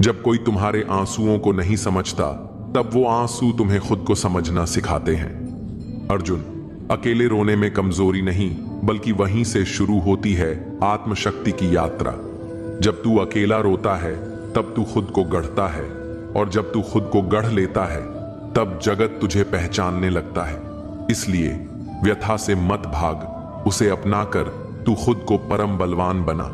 जब कोई तुम्हारे आंसुओं को नहीं समझता, तब वो आंसू तुम्हें खुद को समझना सिखाते हैं। अर्जुन, अकेले रोने में कमजोरी नहीं, बल्कि वहीं से शुरू होती है आत्मशक्ति की यात्रा। जब तू अकेला रोता है, तब तू खुद को गढ़ता है, और जब तू खुद को गढ़ लेता है, तब जगत तुझे पहचानने लगता है। इसलिए व्यथा से मत भाग, उसे अपनाकर तू खुद को परम बलवान बना।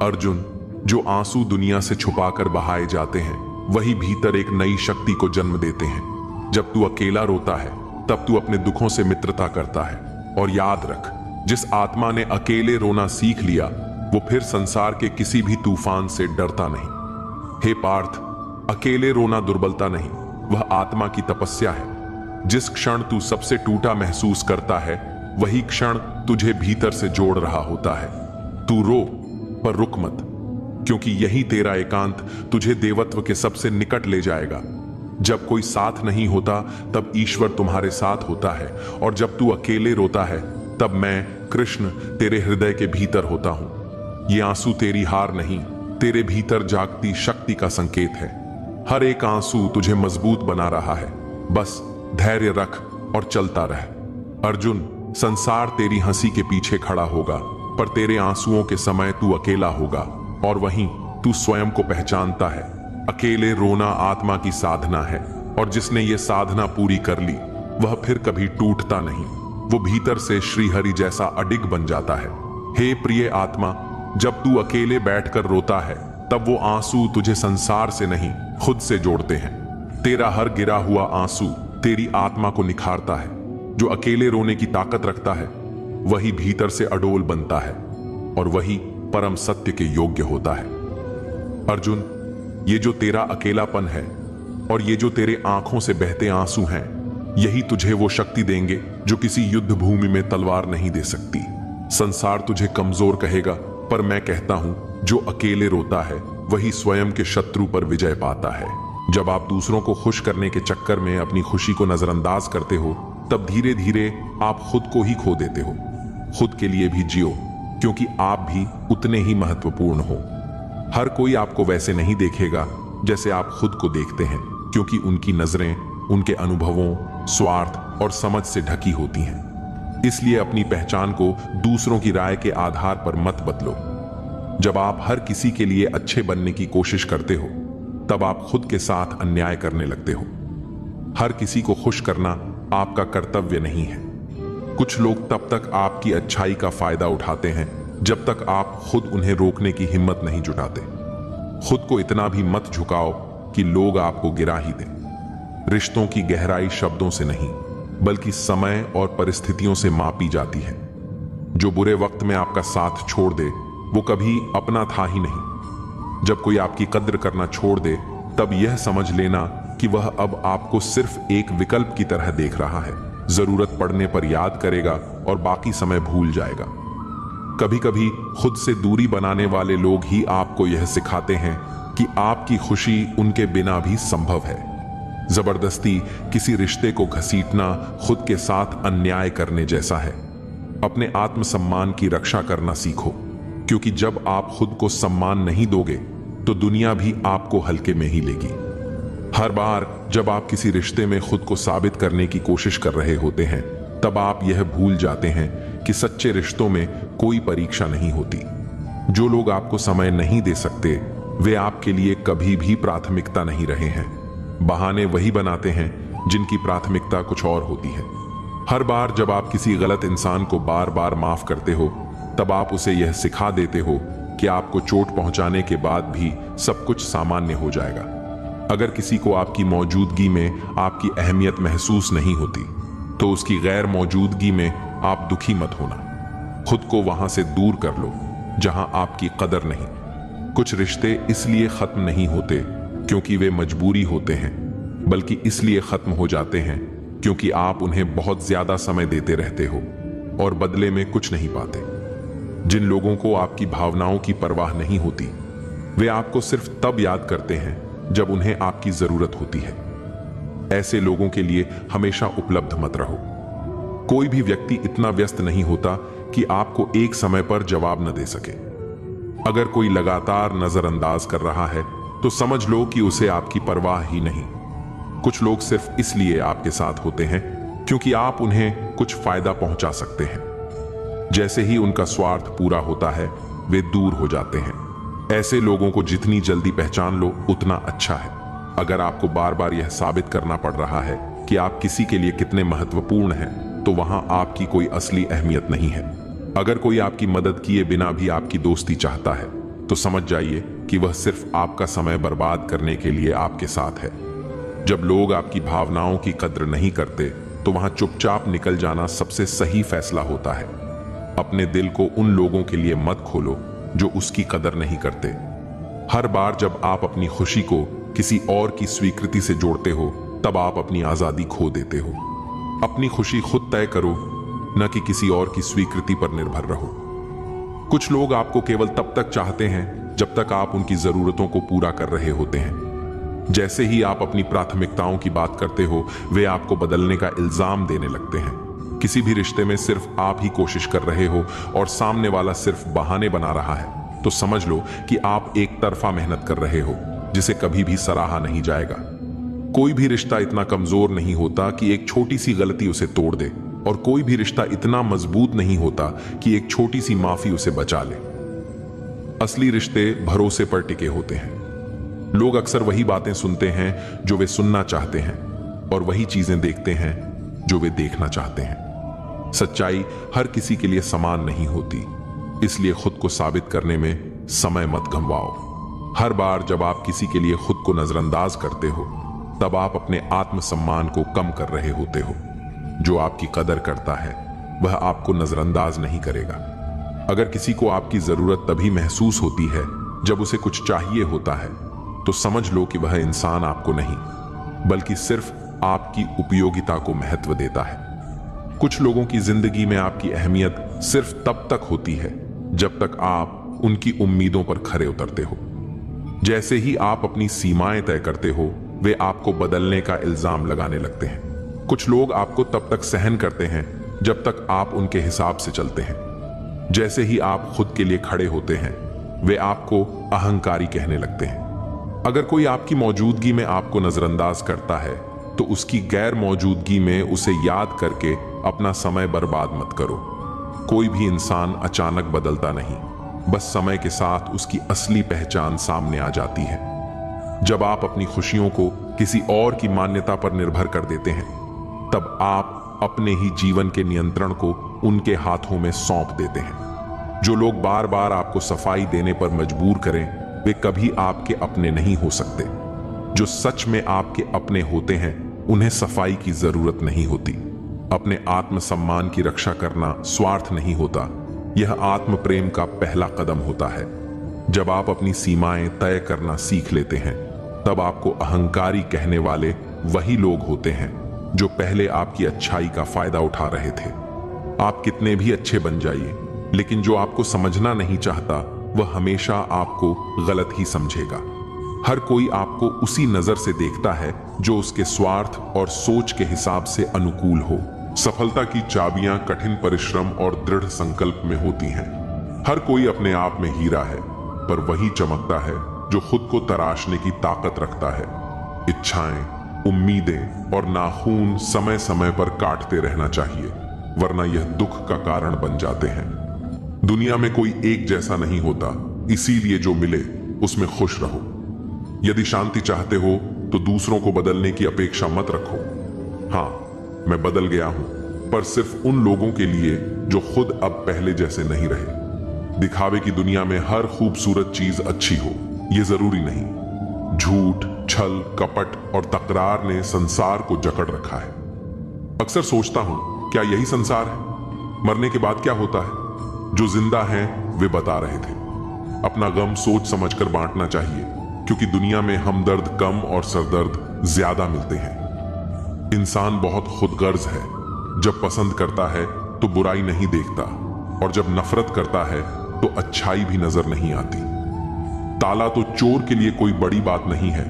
अर्जुन, जो आंसू दुनिया से छुपाकर बहाए जाते हैं, वही भीतर एक नई शक्ति को जन्म देते हैं। जब तू अकेला रोता है, तब तू अपने दुखों से मित्रता करता है। और याद रख, जिस आत्मा ने अकेले रोना सीख लिया, वो फिर संसार के किसी भी तूफान से डरता नहीं। हे पार्थ, अकेले रोना दुर्बलता नहीं, वह आत्मा की तपस्या है। जिस क्षण तू सबसे टूटा महसूस करता है, वही क्षण तुझे भीतर से जोड़ रहा होता है। तू रो, पर रुक मत, क्योंकि यही तेरा एकांत तुझे देवत्व के सबसे निकट ले जाएगा। जब कोई साथ नहीं होता, तब ईश्वर तुम्हारे साथ होता है, और जब तू अकेले रोता है, तब मैं कृष्ण तेरे हृदय के भीतर होता हूं। ये आंसू तेरी हार नहीं, तेरे भीतर जागती शक्ति का संकेत है। हर एक आंसू तुझे मजबूत बना रहा है। बस धैर्य रख और चलता रह। अर्जुन, संसार तेरी हंसी के पीछे खड़ा होगा, पर तेरे आंसुओं के समय तू अकेला होगा, और वहीं तू स्वयं को पहचानता है। अकेले रोना आत्मा की साधना है, और जिसने ये साधना पूरी कर ली, वह फिर कभी टूटता नहीं। वो भीतर से श्रीहरि जैसा अडिग बन जाता है। हे प्रिय आत्मा, जब तू अकेले बैठकर रोता है, तब वो आंसू तुझे संसार से नहीं, खुद से जोड़ते हैं। तेरा हर गिरा हुआ आंसू तेरी आत्मा को निखारता है। जो अकेले रोने की ताकत रखता है, वही भीतर से अडोल बनता है, और वही परम सत्य के योग्य होता है। अर्जुन, ये जो तेरा अकेलापन है, और ये जो तेरे आंखों से बहते आंसू हैं, यही तुझे वो शक्ति देंगे जो किसी युद्ध भूमि में तलवार नहीं दे सकती। संसार तुझे कमजोर कहेगा, पर मैं कहता हूं, जो अकेले रोता है, वही स्वयं के शत्रु पर विजय पाता है। जब आप दूसरों को खुश करने के चक्कर में अपनी खुशी को नजरअंदाज करते हो, तब धीरे धीरे आप खुद को ही खो देते हो। खुद के लिए भी जियो, क्योंकि आप भी उतने ही महत्वपूर्ण हो। हर कोई आपको वैसे नहीं देखेगा जैसे आप खुद को देखते हैं, क्योंकि उनकी नजरें उनके अनुभवों, स्वार्थ और समझ से ढकी होती हैं। इसलिए अपनी पहचान को दूसरों की राय के आधार पर मत बदलो। जब आप हर किसी के लिए अच्छे बनने की कोशिश करते हो, तब आप खुद के साथ अन्याय करने लगते हो। हर किसी को खुश करना आपका कर्तव्य नहीं है। कुछ लोग तब तक आपकी अच्छाई का फायदा उठाते हैं, जब तक आप खुद उन्हें रोकने की हिम्मत नहीं जुटाते। खुद को इतना भी मत झुकाओ कि लोग आपको गिरा ही दें। रिश्तों की गहराई शब्दों से नहीं, बल्कि समय और परिस्थितियों से मापी जाती है। जो बुरे वक्त में आपका साथ छोड़ दे, वो कभी अपना था ही नहीं। जब कोई आपकी कद्र करना छोड़ दे, तब यह समझ लेना कि वह अब आपको सिर्फ एक विकल्प की तरह देख रहा है। जरूरत पड़ने पर याद करेगा और बाकी समय भूल जाएगा। कभी कभी खुद से दूरी बनाने वाले लोग ही आपको यह सिखाते हैं कि आपकी खुशी उनके बिना भी संभव है। जबरदस्ती किसी रिश्ते को घसीटना खुद के साथ अन्याय करने जैसा है। अपने आत्मसम्मान की रक्षा करना सीखो, क्योंकि जब आप खुद को सम्मान नहीं दोगे, तो दुनिया भी आपको हल्के में ही लेगी। हर बार जब आप किसी रिश्ते में खुद को साबित करने की कोशिश कर रहे होते हैं, तब आप यह भूल जाते हैं कि सच्चे रिश्तों में कोई परीक्षा नहीं होती। जो लोग आपको समय नहीं दे सकते, वे आपके लिए कभी भी प्राथमिकता नहीं रहे हैं। बहाने वही बनाते हैं जिनकी प्राथमिकता कुछ और होती है। हर बार जब आप किसी गलत इंसान को बार बार माफ करते हो, तब आप उसे यह सिखा देते हो कि आपको चोट पहुंचाने के बाद भी सब कुछ सामान्य हो जाएगा। अगर किसी को आपकी मौजूदगी में आपकी अहमियत महसूस नहीं होती, तो उसकी गैर मौजूदगी में आप दुखी मत होना। खुद को वहां से दूर कर लो जहां आपकी कदर नहीं। कुछ रिश्ते इसलिए खत्म नहीं होते क्योंकि वे मजबूरी होते हैं, बल्कि इसलिए खत्म हो जाते हैं क्योंकि आप उन्हें बहुत ज्यादा समय देते रहते हो और बदले में कुछ नहीं पाते। जिन लोगों को आपकी भावनाओं की परवाह नहीं होती, वे आपको सिर्फ तब याद करते हैं जब उन्हें आपकी जरूरत होती है। ऐसे लोगों के लिए हमेशा उपलब्ध मत रहो। कोई भी व्यक्ति इतना व्यस्त नहीं होता कि आपको एक समय पर जवाब न दे सके। अगर कोई लगातार नजरअंदाज कर रहा है, तो समझ लो कि उसे आपकी परवाह ही नहीं। कुछ लोग सिर्फ इसलिए आपके साथ होते हैं क्योंकि आप उन्हें कुछ फायदा पहुंचा सकते हैं। जैसे ही उनका स्वार्थ पूरा होता है वे दूर हो जाते हैं। ऐसे लोगों को जितनी जल्दी पहचान लो उतना अच्छा है। अगर आपको बार बार यह साबित करना पड़ रहा है कि आप किसी के लिए कितने महत्वपूर्ण हैं, तो वहां आपकी कोई असली अहमियत नहीं है। अगर कोई आपकी मदद किए बिना भी आपकी दोस्ती चाहता है तो समझ जाइए कि वह सिर्फ आपका समय बर्बाद करने के लिए आपके साथ है। जब लोग आपकी भावनाओं की कद्र नहीं करते तो वहां चुपचाप निकल जाना सबसे सही फैसला होता है। अपने दिल को उन लोगों के लिए मत खोलो जो उसकी कदर नहीं करते। हर बार जब आप अपनी खुशी को किसी और की स्वीकृति से जोड़ते हो तब आप अपनी आजादी खो देते हो। अपनी खुशी खुद तय करो, न कि किसी और की स्वीकृति पर निर्भर रहो। कुछ लोग आपको केवल तब तक चाहते हैं जब तक आप उनकी जरूरतों को पूरा कर रहे होते हैं। जैसे ही आप अपनी प्राथमिकताओं की बात करते हो वे आपको बदलने का इल्जाम देने लगते हैं। किसी भी रिश्ते में सिर्फ आप ही कोशिश कर रहे हो और सामने वाला सिर्फ बहाने बना रहा है तो समझ लो कि आप एक तरफा मेहनत कर रहे हो जिसे कभी भी सराहा नहीं जाएगा। कोई भी रिश्ता इतना कमजोर नहीं होता कि एक छोटी सी गलती उसे तोड़ दे, और कोई भी रिश्ता इतना मजबूत नहीं होता कि एक छोटी सी माफी उसे बचा ले। असली रिश्ते भरोसे पर टिके होते हैं। लोग अक्सर वही बातें सुनते हैं जो वे सुनना चाहते हैं और वही चीजें देखते हैं जो वे देखना चाहते हैं। सच्चाई हर किसी के लिए समान नहीं होती, इसलिए खुद को साबित करने में समय मत गंवाओ। हर बार जब आप किसी के लिए खुद को नजरअंदाज करते हो तब आप अपने आत्मसम्मान को कम कर रहे होते हो। जो आपकी कदर करता है वह आपको नजरअंदाज नहीं करेगा। अगर किसी को आपकी जरूरत तभी महसूस होती है जब उसे कुछ चाहिए होता है तो समझ लो कि वह इंसान आपको नहीं बल्कि सिर्फ आपकी उपयोगिता को महत्व देता है। कुछ लोगों की जिंदगी में आपकी अहमियत सिर्फ तब तक होती है जब तक आप उनकी उम्मीदों पर खरे उतरते हो। जैसे ही आप अपनी सीमाएं तय करते हो वे आपको बदलने का इल्जाम लगाने लगते हैं। कुछ लोग आपको तब तक सहन करते हैं जब तक आप उनके हिसाब से चलते हैं। जैसे ही आप खुद के लिए खड़े होते हैं वे आपको अहंकारी कहने लगते हैं। अगर कोई आपकी मौजूदगी में आपको नजरअंदाज करता है तो उसकी गैर मौजूदगी में उसे याद करके अपना समय बर्बाद मत करो। कोई भी इंसान अचानक बदलता नहीं, बस समय के साथ उसकी असली पहचान सामने आ जाती है। जब आप अपनी खुशियों को किसी और की मान्यता पर निर्भर कर देते हैं तब आप अपने ही जीवन के नियंत्रण को उनके हाथों में सौंप देते हैं। जो लोग बार बार आपको सफाई देने पर मजबूर करें वे कभी आपके अपने नहीं हो सकते। जो सच में आपके अपने होते हैं उन्हें सफाई की जरूरत नहीं होती। अपने आत्मसम्मान की रक्षा करना स्वार्थ नहीं होता, यह आत्म प्रेम का पहला कदम होता है। जब आप अपनी सीमाएं तय करना सीख लेते हैं तब आपको अहंकारी कहने वाले वही लोग होते हैं जो पहले आपकी अच्छाई का फायदा उठा रहे थे। आप कितने भी अच्छे बन जाइए, लेकिन जो आपको समझना नहीं चाहता वह हमेशा आपको गलत ही समझेगा। हर कोई आपको उसी नजर से देखता है जो उसके स्वार्थ और सोच के हिसाब से अनुकूल हो। सफलता की चाबियां कठिन परिश्रम और दृढ़ संकल्प में होती हैं। हर कोई अपने आप में हीरा है, पर वही चमकता है जो खुद को तराशने की ताकत रखता है। इच्छाएं, उम्मीदें और नाखून समय समय पर काटते रहना चाहिए, वरना यह दुख का कारण बन जाते हैं। दुनिया में कोई एक जैसा नहीं होता, इसीलिए जो मिले उसमें खुश रहो। यदि शांति चाहते हो तो दूसरों को बदलने की अपेक्षा मत रखो। हाँ, मैं बदल गया हूं, पर सिर्फ उन लोगों के लिए जो खुद अब पहले जैसे नहीं रहे। दिखावे की दुनिया में हर खूबसूरत चीज अच्छी हो यह जरूरी नहीं। झूठ, छल, कपट और तकरार ने संसार को जकड़ रखा है। अक्सर सोचता हूं, क्या यही संसार है? मरने के बाद क्या होता है? जो जिंदा हैं वे बता रहे थे। अपना गम सोच समझकर बांटना चाहिए, क्योंकि दुनिया में हमदर्द कम और सरदर्द ज्यादा मिलते हैं। इंसान बहुत खुदगर्ज है। जब पसंद करता है तो बुराई नहीं देखता, और जब नफरत करता है तो अच्छाई भी नजर नहीं आती। ताला तो चोर के लिए कोई बड़ी बात नहीं है,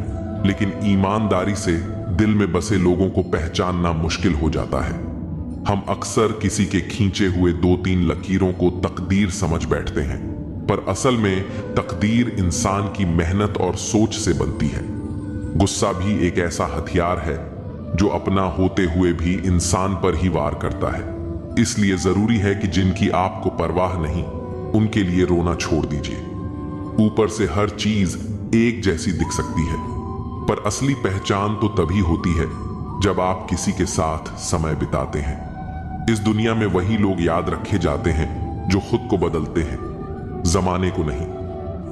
लेकिन ईमानदारी से दिल में बसे लोगों को पहचानना मुश्किल हो जाता है। हम अक्सर किसी के खींचे हुए 2-3 लकीरों को तकदीर समझ बैठते हैं, पर असल में तकदीर इंसान की मेहनत और सोच से बनती है। गुस्सा भी एक ऐसा हथियार है जो अपना होते हुए भी इंसान पर ही वार करता है। इसलिए जरूरी है कि जिनकी आपको परवाह नहीं, उनके लिए रोना छोड़ दीजिए। ऊपर से हर चीज एक जैसी दिख सकती है, पर असली पहचान तो तभी होती है जब आप किसी के साथ समय बिताते हैं। इस दुनिया में वही लोग याद रखे जाते हैं जो खुद को बदलते हैं, जमाने को नहीं।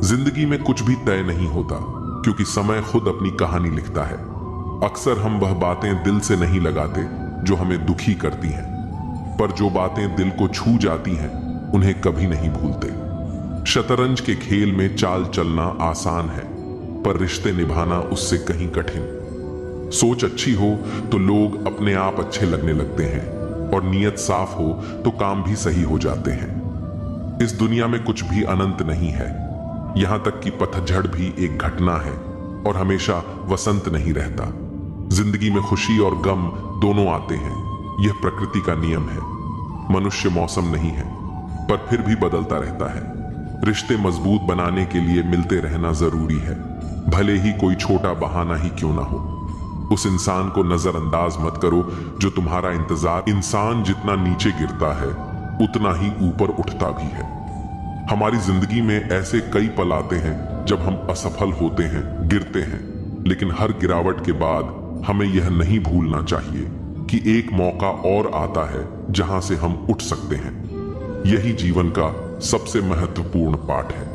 जिंदगी में कुछ भी तय नहीं होता, क्योंकि समय खुद अपनी कहानी लिखता है। अक्सर हम वह बातें दिल से नहीं लगाते जो हमें दुखी करती हैं, पर जो बातें दिल को छू जाती हैं उन्हें कभी नहीं भूलते। शतरंज के खेल में चाल चलना आसान है, पर रिश्ते निभाना उससे कहीं कठिन। सोच अच्छी हो तो लोग अपने आप अच्छे लगने लगते हैं, और नीयत साफ हो तो काम भी सही हो जाते हैं। इस दुनिया में कुछ भी अनंत नहीं है, यहां तक कि पतझड़ भी एक घटना है, और हमेशा वसंत नहीं रहता। जिंदगी में खुशी और गम दोनों आते हैं, यह प्रकृति का नियम है। मनुष्य मौसम नहीं है, पर फिर भी बदलता रहता है। रिश्ते मजबूत बनाने के लिए मिलते रहना जरूरी है, भले ही कोई छोटा बहाना ही क्यों ना हो। उस इंसान को नजरअंदाज मत करो जो तुम्हारा इंसान जितना नीचे गिरता है उतना ही ऊपर उठता भी है। हमारी जिंदगी में ऐसे कई पल आते हैं जब हम असफल होते हैं, गिरते हैं, लेकिन हर गिरावट के बाद हमें यह नहीं भूलना चाहिए कि एक मौका और आता है जहां से हम उठ सकते हैं। यही जीवन का सबसे महत्वपूर्ण पाठ है।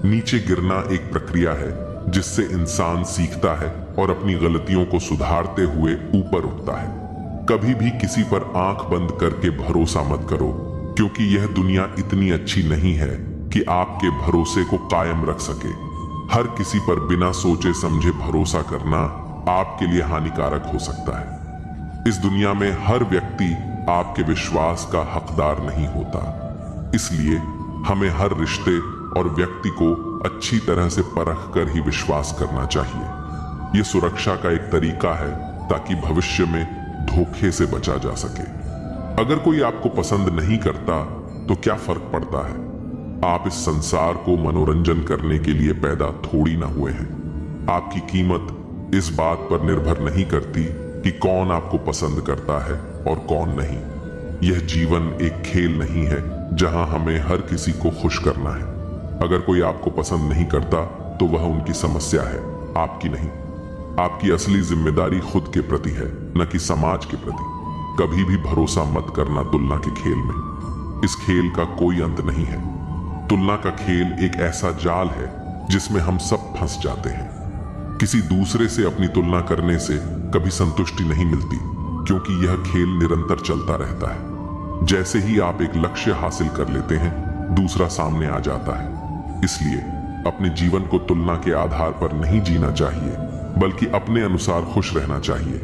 नीचे गिरना एक प्रक्रिया है जिससे इंसान सीखता है और अपनी गलतियों को सुधारते हुए ऊपर उठता है। कभी भी किसी पर आंख बंद करके भरोसा मत करो, क्योंकि यह दुनिया इतनी अच्छी नहीं है कि आपके भरोसे को कायम रख सके। हर किसी पर बिना सोचे समझे भरोसा करना आपके लिए हानिकारक हो सकता है। इस दुनिया में हर व्यक्ति आपके विश्वास का हकदार नहीं होता, इसलिए हमें हर रिश्ते और व्यक्ति को अच्छी तरह से परख कर ही विश्वास करना चाहिए। यह सुरक्षा का एक तरीका है ताकि भविष्य में धोखे से बचा जा सके। अगर कोई आपको पसंद नहीं करता तो क्या फर्क पड़ता है? आप इस संसार को मनोरंजन करने के लिए पैदा थोड़ी ना हुए हैं। आपकी कीमत इस बात पर निर्भर नहीं करती कि कौन आपको पसंद करता है और कौन नहीं। यह जीवन एक खेल नहीं है जहां हमें हर किसी को खुश करना है। अगर कोई आपको पसंद नहीं करता तो वह उनकी समस्या है, आपकी नहीं। आपकी असली जिम्मेदारी खुद के प्रति है, न कि समाज के प्रति। कभी भी भरोसा मत करना तुलना के खेल में। इस खेल का कोई अंत नहीं है। तुलना का खेल एक ऐसा जाल है जिसमें हम सब फंस जाते हैं। किसी दूसरे से अपनी तुलना करने से कभी संतुष्टि नहीं मिलती, क्योंकि यह खेल निरंतर चलता रहता है। जैसे ही आप एक लक्ष्य हासिल कर लेते हैं, दूसरा सामने आ जाता है। इसलिए अपने जीवन को तुलना के आधार पर नहीं जीना चाहिए, बल्कि अपने अनुसार खुश रहना चाहिए।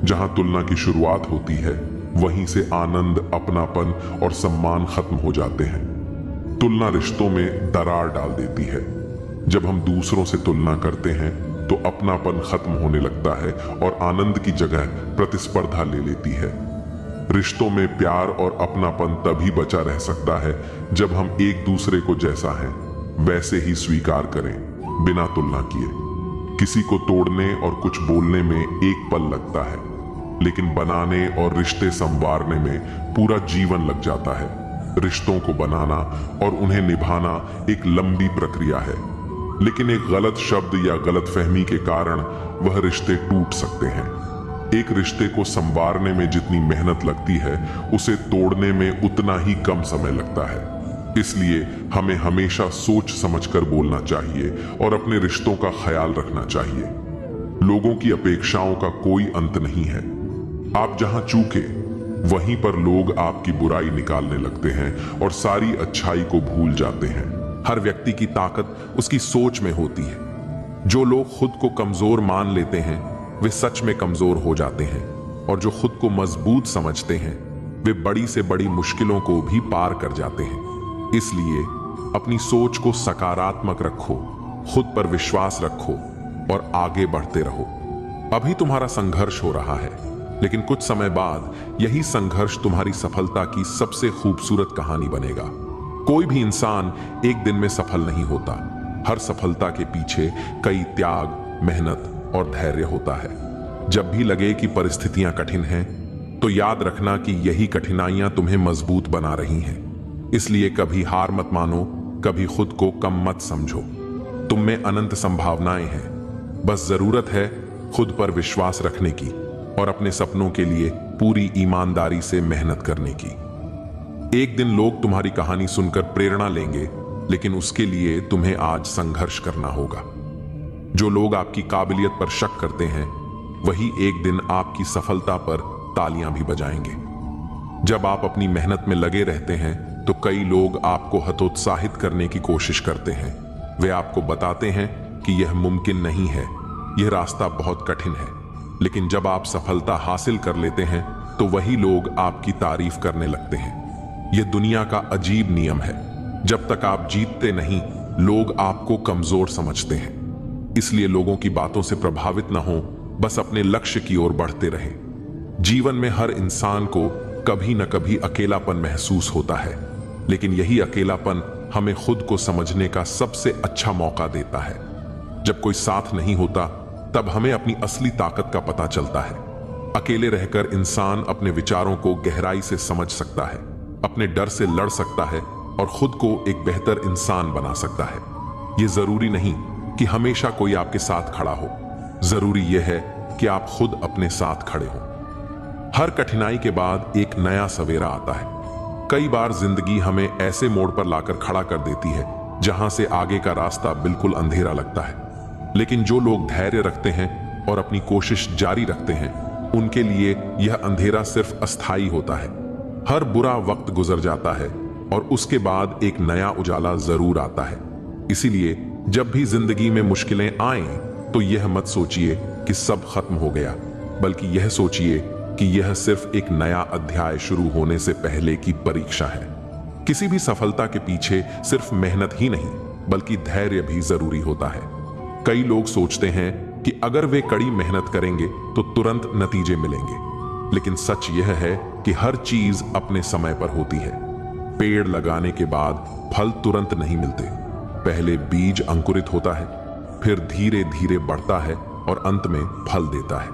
जहां तुलना की शुरुआत होती है, वहीं से आनंद, अपनापन और सम्मान खत्म हो जाते हैं। तुलना रिश्तों में दरार डाल देती है। जब हम दूसरों से तुलना करते हैं तो अपनापन खत्म होने लगता है और आनंद की जगह प्रतिस्पर्धा ले लेती है। रिश्तों में प्यार और अपनापन तभी बचा रह सकता है जब हम एक दूसरे को जैसा है वैसे ही स्वीकार करें, बिना तुलना किए। किसी को तोड़ने और कुछ बोलने में एक पल लगता है, लेकिन बनाने और रिश्ते संवारने में पूरा जीवन लग जाता है। रिश्तों को बनाना और उन्हें निभाना एक लंबी प्रक्रिया है, लेकिन एक गलत शब्द या गलतफहमी के कारण वह रिश्ते टूट सकते हैं। एक रिश्ते को संवारने में जितनी मेहनत लगती है, उसे तोड़ने में उतना ही कम समय लगता है। इसलिए हमें हमेशा सोच समझकर बोलना चाहिए और अपने रिश्तों का ख्याल रखना चाहिए। लोगों की अपेक्षाओं का कोई अंत नहीं है। आप जहां चूके, वहीं पर लोग आपकी बुराई निकालने लगते हैं और सारी अच्छाई को भूल जाते हैं। हर व्यक्ति की ताकत उसकी सोच में होती है। जो लोग खुद को कमजोर मान लेते हैं, वे सच में कमजोर हो जाते हैं, और जो खुद को मजबूत समझते हैं, वे बड़ी से बड़ी मुश्किलों को भी पार कर जाते हैं। इसलिए अपनी सोच को सकारात्मक रखो, खुद पर विश्वास रखो और आगे बढ़ते रहो। अभी तुम्हारा संघर्ष हो रहा है, लेकिन कुछ समय बाद यही संघर्ष तुम्हारी सफलता की सबसे खूबसूरत कहानी बनेगा। कोई भी इंसान एक दिन में सफल नहीं होता। हर सफलता के पीछे कई त्याग, मेहनत और धैर्य होता है। जब भी लगे कि परिस्थितियां कठिन हैं, तो याद रखना कि यही कठिनाइयां तुम्हें मजबूत बना रही हैं। इसलिए कभी हार मत मानो, कभी खुद को कम मत समझो। तुम में अनंत संभावनाएं हैं, बस जरूरत है खुद पर विश्वास रखने की और अपने सपनों के लिए पूरी ईमानदारी से मेहनत करने की। एक दिन लोग तुम्हारी कहानी सुनकर प्रेरणा लेंगे, लेकिन उसके लिए तुम्हें आज संघर्ष करना होगा। जो लोग आपकी काबिलियत पर शक करते हैं, वही एक दिन आपकी सफलता पर तालियां भी बजाएंगे। जब आप अपनी मेहनत में लगे रहते हैं, तो कई लोग आपको हतोत्साहित करने की कोशिश करते हैं। वे आपको बताते हैं कि यह मुमकिन नहीं है, यह रास्ता बहुत कठिन है। लेकिन जब आप सफलता हासिल कर लेते हैं, तो वही लोग आपकी तारीफ करने लगते हैं। यह दुनिया का अजीब नियम है। जब तक आप जीतते नहीं, लोग आपको कमजोर समझते हैं। इसलिए लोगों की बातों से प्रभावित न हो, बस अपने लक्ष्य की ओर बढ़ते रहें। जीवन में हर इंसान को कभी न कभी अकेलापन महसूस होता है, लेकिन यही अकेलापन हमें खुद को समझने का सबसे अच्छा मौका देता है। जब कोई साथ नहीं होता, तब हमें अपनी असली ताकत का पता चलता है। अकेले रहकर इंसान अपने विचारों को गहराई से समझ सकता है, अपने डर से लड़ सकता है और खुद को एक बेहतर इंसान बना सकता है। यह जरूरी नहीं कि हमेशा कोई आपके साथ खड़ा हो, जरूरी यह है कि आप खुद अपने साथ खड़े हो। हर कठिनाई के बाद एक नया सवेरा आता है। कई बार जिंदगी हमें ऐसे मोड़ पर लाकर खड़ा कर देती है जहां से आगे का रास्ता बिल्कुल अंधेरा लगता है। लेकिन जो लोग धैर्य रखते हैं और अपनी कोशिश जारी रखते हैं, उनके लिए यह अंधेरा सिर्फ अस्थायी होता है। हर बुरा वक्त गुजर जाता है और उसके बाद एक नया उजाला जरूर आता है। इसीलिए जब भी जिंदगी में मुश्किलें आएं, तो यह मत सोचिए कि सब खत्म हो गया, बल्कि यह सोचिए कि यह सिर्फ एक नया अध्याय शुरू होने से पहले की परीक्षा है। किसी भी सफलता के पीछे सिर्फ मेहनत ही नहीं, बल्कि धैर्य भी जरूरी होता है। कई लोग सोचते हैं कि अगर वे कड़ी मेहनत करेंगे तो तुरंत नतीजे मिलेंगे, लेकिन सच यह है कि हर चीज अपने समय पर होती है। पेड़ लगाने के बाद फल तुरंत नहीं मिलते। पहले बीज अंकुरित होता है, फिर धीरे धीरे बढ़ता है और अंत में फल देता है।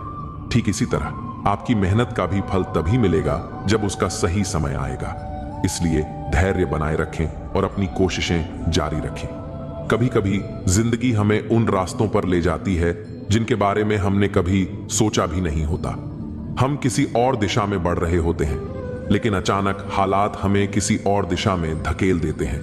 ठीक इसी तरह आपकी मेहनत का भी फल तभी मिलेगा जब उसका सही समय आएगा। इसलिए धैर्य बनाए रखें और अपनी कोशिशें जारी रखें। कभी कभी जिंदगी हमें उन रास्तों पर ले जाती है जिनके बारे में हमने कभी सोचा भी नहीं होता। हम किसी और दिशा में बढ़ रहे होते हैं, लेकिन अचानक हालात हमें किसी और दिशा में धकेल देते हैं।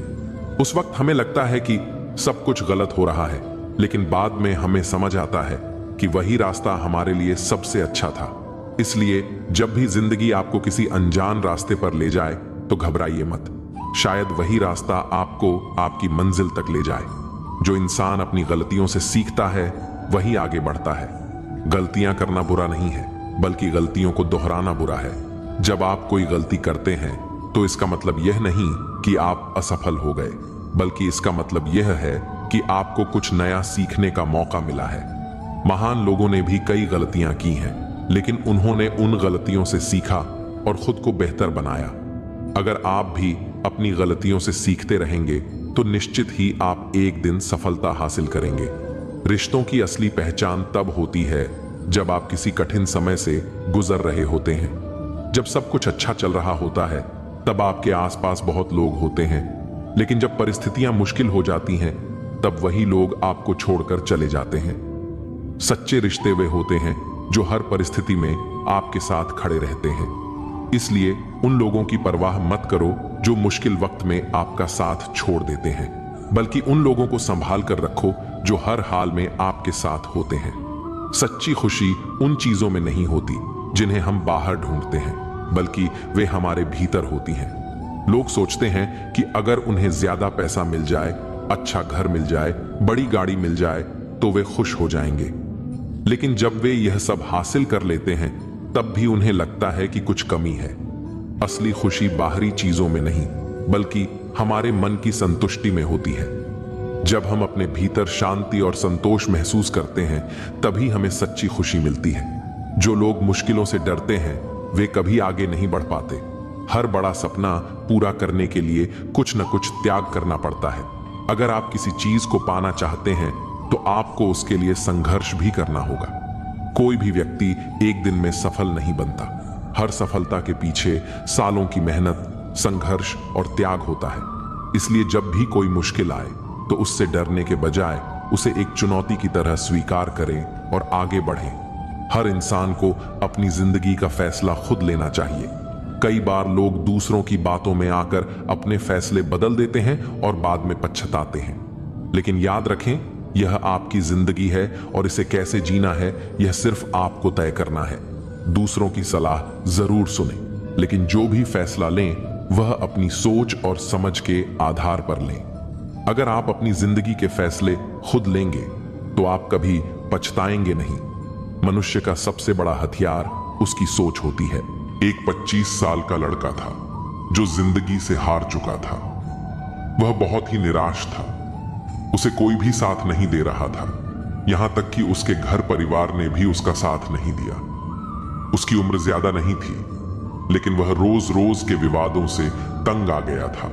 उस वक्त हमें लगता है कि सब कुछ गलत हो रहा है, लेकिन बाद में हमें समझ आता है कि वही रास्ता हमारे लिए सबसे अच्छा था। इसलिए जब भी जिंदगी आपको किसी अनजान रास्ते पर ले जाए, तो घबराइए मत। शायद वही रास्ता आपको आपकी मंजिल तक ले जाए। जो इंसान अपनी गलतियों से सीखता है, वही आगे बढ़ता है। गलतियां करना बुरा नहीं है, बल्कि गलतियों को दोहराना बुरा है। जब आप कोई गलती करते हैं, तो इसका मतलब यह नहीं कि आप असफल हो गए, बल्कि इसका मतलब यह है कि आपको कुछ नया सीखने का मौका मिला है। महान लोगों ने भी कई गलतियां की हैं, लेकिन उन्होंने उन गलतियों से सीखा और खुद को बेहतर बनाया। अगर आप भी अपनी गलतियों से सीखते रहेंगे, तो निश्चित ही आप एक दिन सफलता हासिल करेंगे। रिश्तों की असली पहचान तब होती है जब आप किसी कठिन समय से गुजर रहे होते हैं। जब सब कुछ अच्छा चल रहा होता है, तब आपके आसपास बहुत लोग होते हैं, लेकिन जब परिस्थितियां मुश्किल हो जाती हैं, तब वही लोग आपको छोड़कर चले जाते हैं। सच्चे रिश्ते वे होते हैं जो हर परिस्थिति में आपके साथ खड़े रहते हैं। इसलिए उन लोगों की परवाह मत करो जो मुश्किल वक्त में आपका साथ छोड़ देते हैं, बल्कि उन लोगों को संभाल कर रखो जो हर हाल में आपके साथ होते हैं। सच्ची खुशी उन चीजों में नहीं होती जिन्हें हम बाहर ढूंढते हैं, बल्कि वे हमारे भीतर होती हैं। लोग सोचते हैं कि अगर उन्हें ज्यादा पैसा मिल जाए, अच्छा घर मिल जाए, बड़ी गाड़ी मिल जाए, तो वे खुश हो जाएंगे। लेकिन जब वे यह सब हासिल कर लेते हैं, तब भी उन्हें लगता है कि कुछ कमी है। असली खुशी बाहरी चीजों में नहीं, बल्कि हमारे मन की संतुष्टि में होती है। जब हम अपने भीतर शांति और संतोष महसूस करते हैं, तभी हमें सच्ची खुशी मिलती है। जो लोग मुश्किलों से डरते हैं, वे कभी आगे नहीं बढ़ पाते। हर बड़ा सपना पूरा करने के लिए कुछ न कुछ त्याग करना पड़ता है। अगर आप किसी चीज को पाना चाहते हैं तो आपको उसके लिए संघर्ष भी करना होगा। कोई भी व्यक्ति एक दिन में सफल नहीं बनता। हर सफलता के पीछे सालों की मेहनत, संघर्ष और त्याग होता है। इसलिए जब भी कोई मुश्किल आए तो उससे डरने के बजाय उसे एक चुनौती की तरह स्वीकार करें और आगे बढ़ें। हर इंसान को अपनी जिंदगी का फैसला खुद लेना चाहिए। कई बार लोग दूसरों की बातों में आकर अपने फैसले बदल देते हैं और बाद में पछताते हैं। लेकिन याद रखें, यह आपकी जिंदगी है और इसे कैसे जीना है यह सिर्फ आपको तय करना है। दूसरों की सलाह जरूर सुनें, लेकिन जो भी फैसला लें वह अपनी सोच और समझ के आधार पर लें। अगर आप अपनी जिंदगी के फैसले खुद लेंगे तो आप कभी पछताएंगे नहीं। मनुष्य का सबसे बड़ा हथियार उसकी सोच होती है। एक 25 साल का लड़का था जो जिंदगी से हार चुका था। वह बहुत ही निराश था। उसे कोई भी साथ नहीं दे रहा था, यहां तक कि उसके घर परिवार ने भी उसका साथ नहीं दिया। उसकी उम्र ज्यादा नहीं थी, लेकिन वह रोज रोज के विवादों से तंग आ गया था।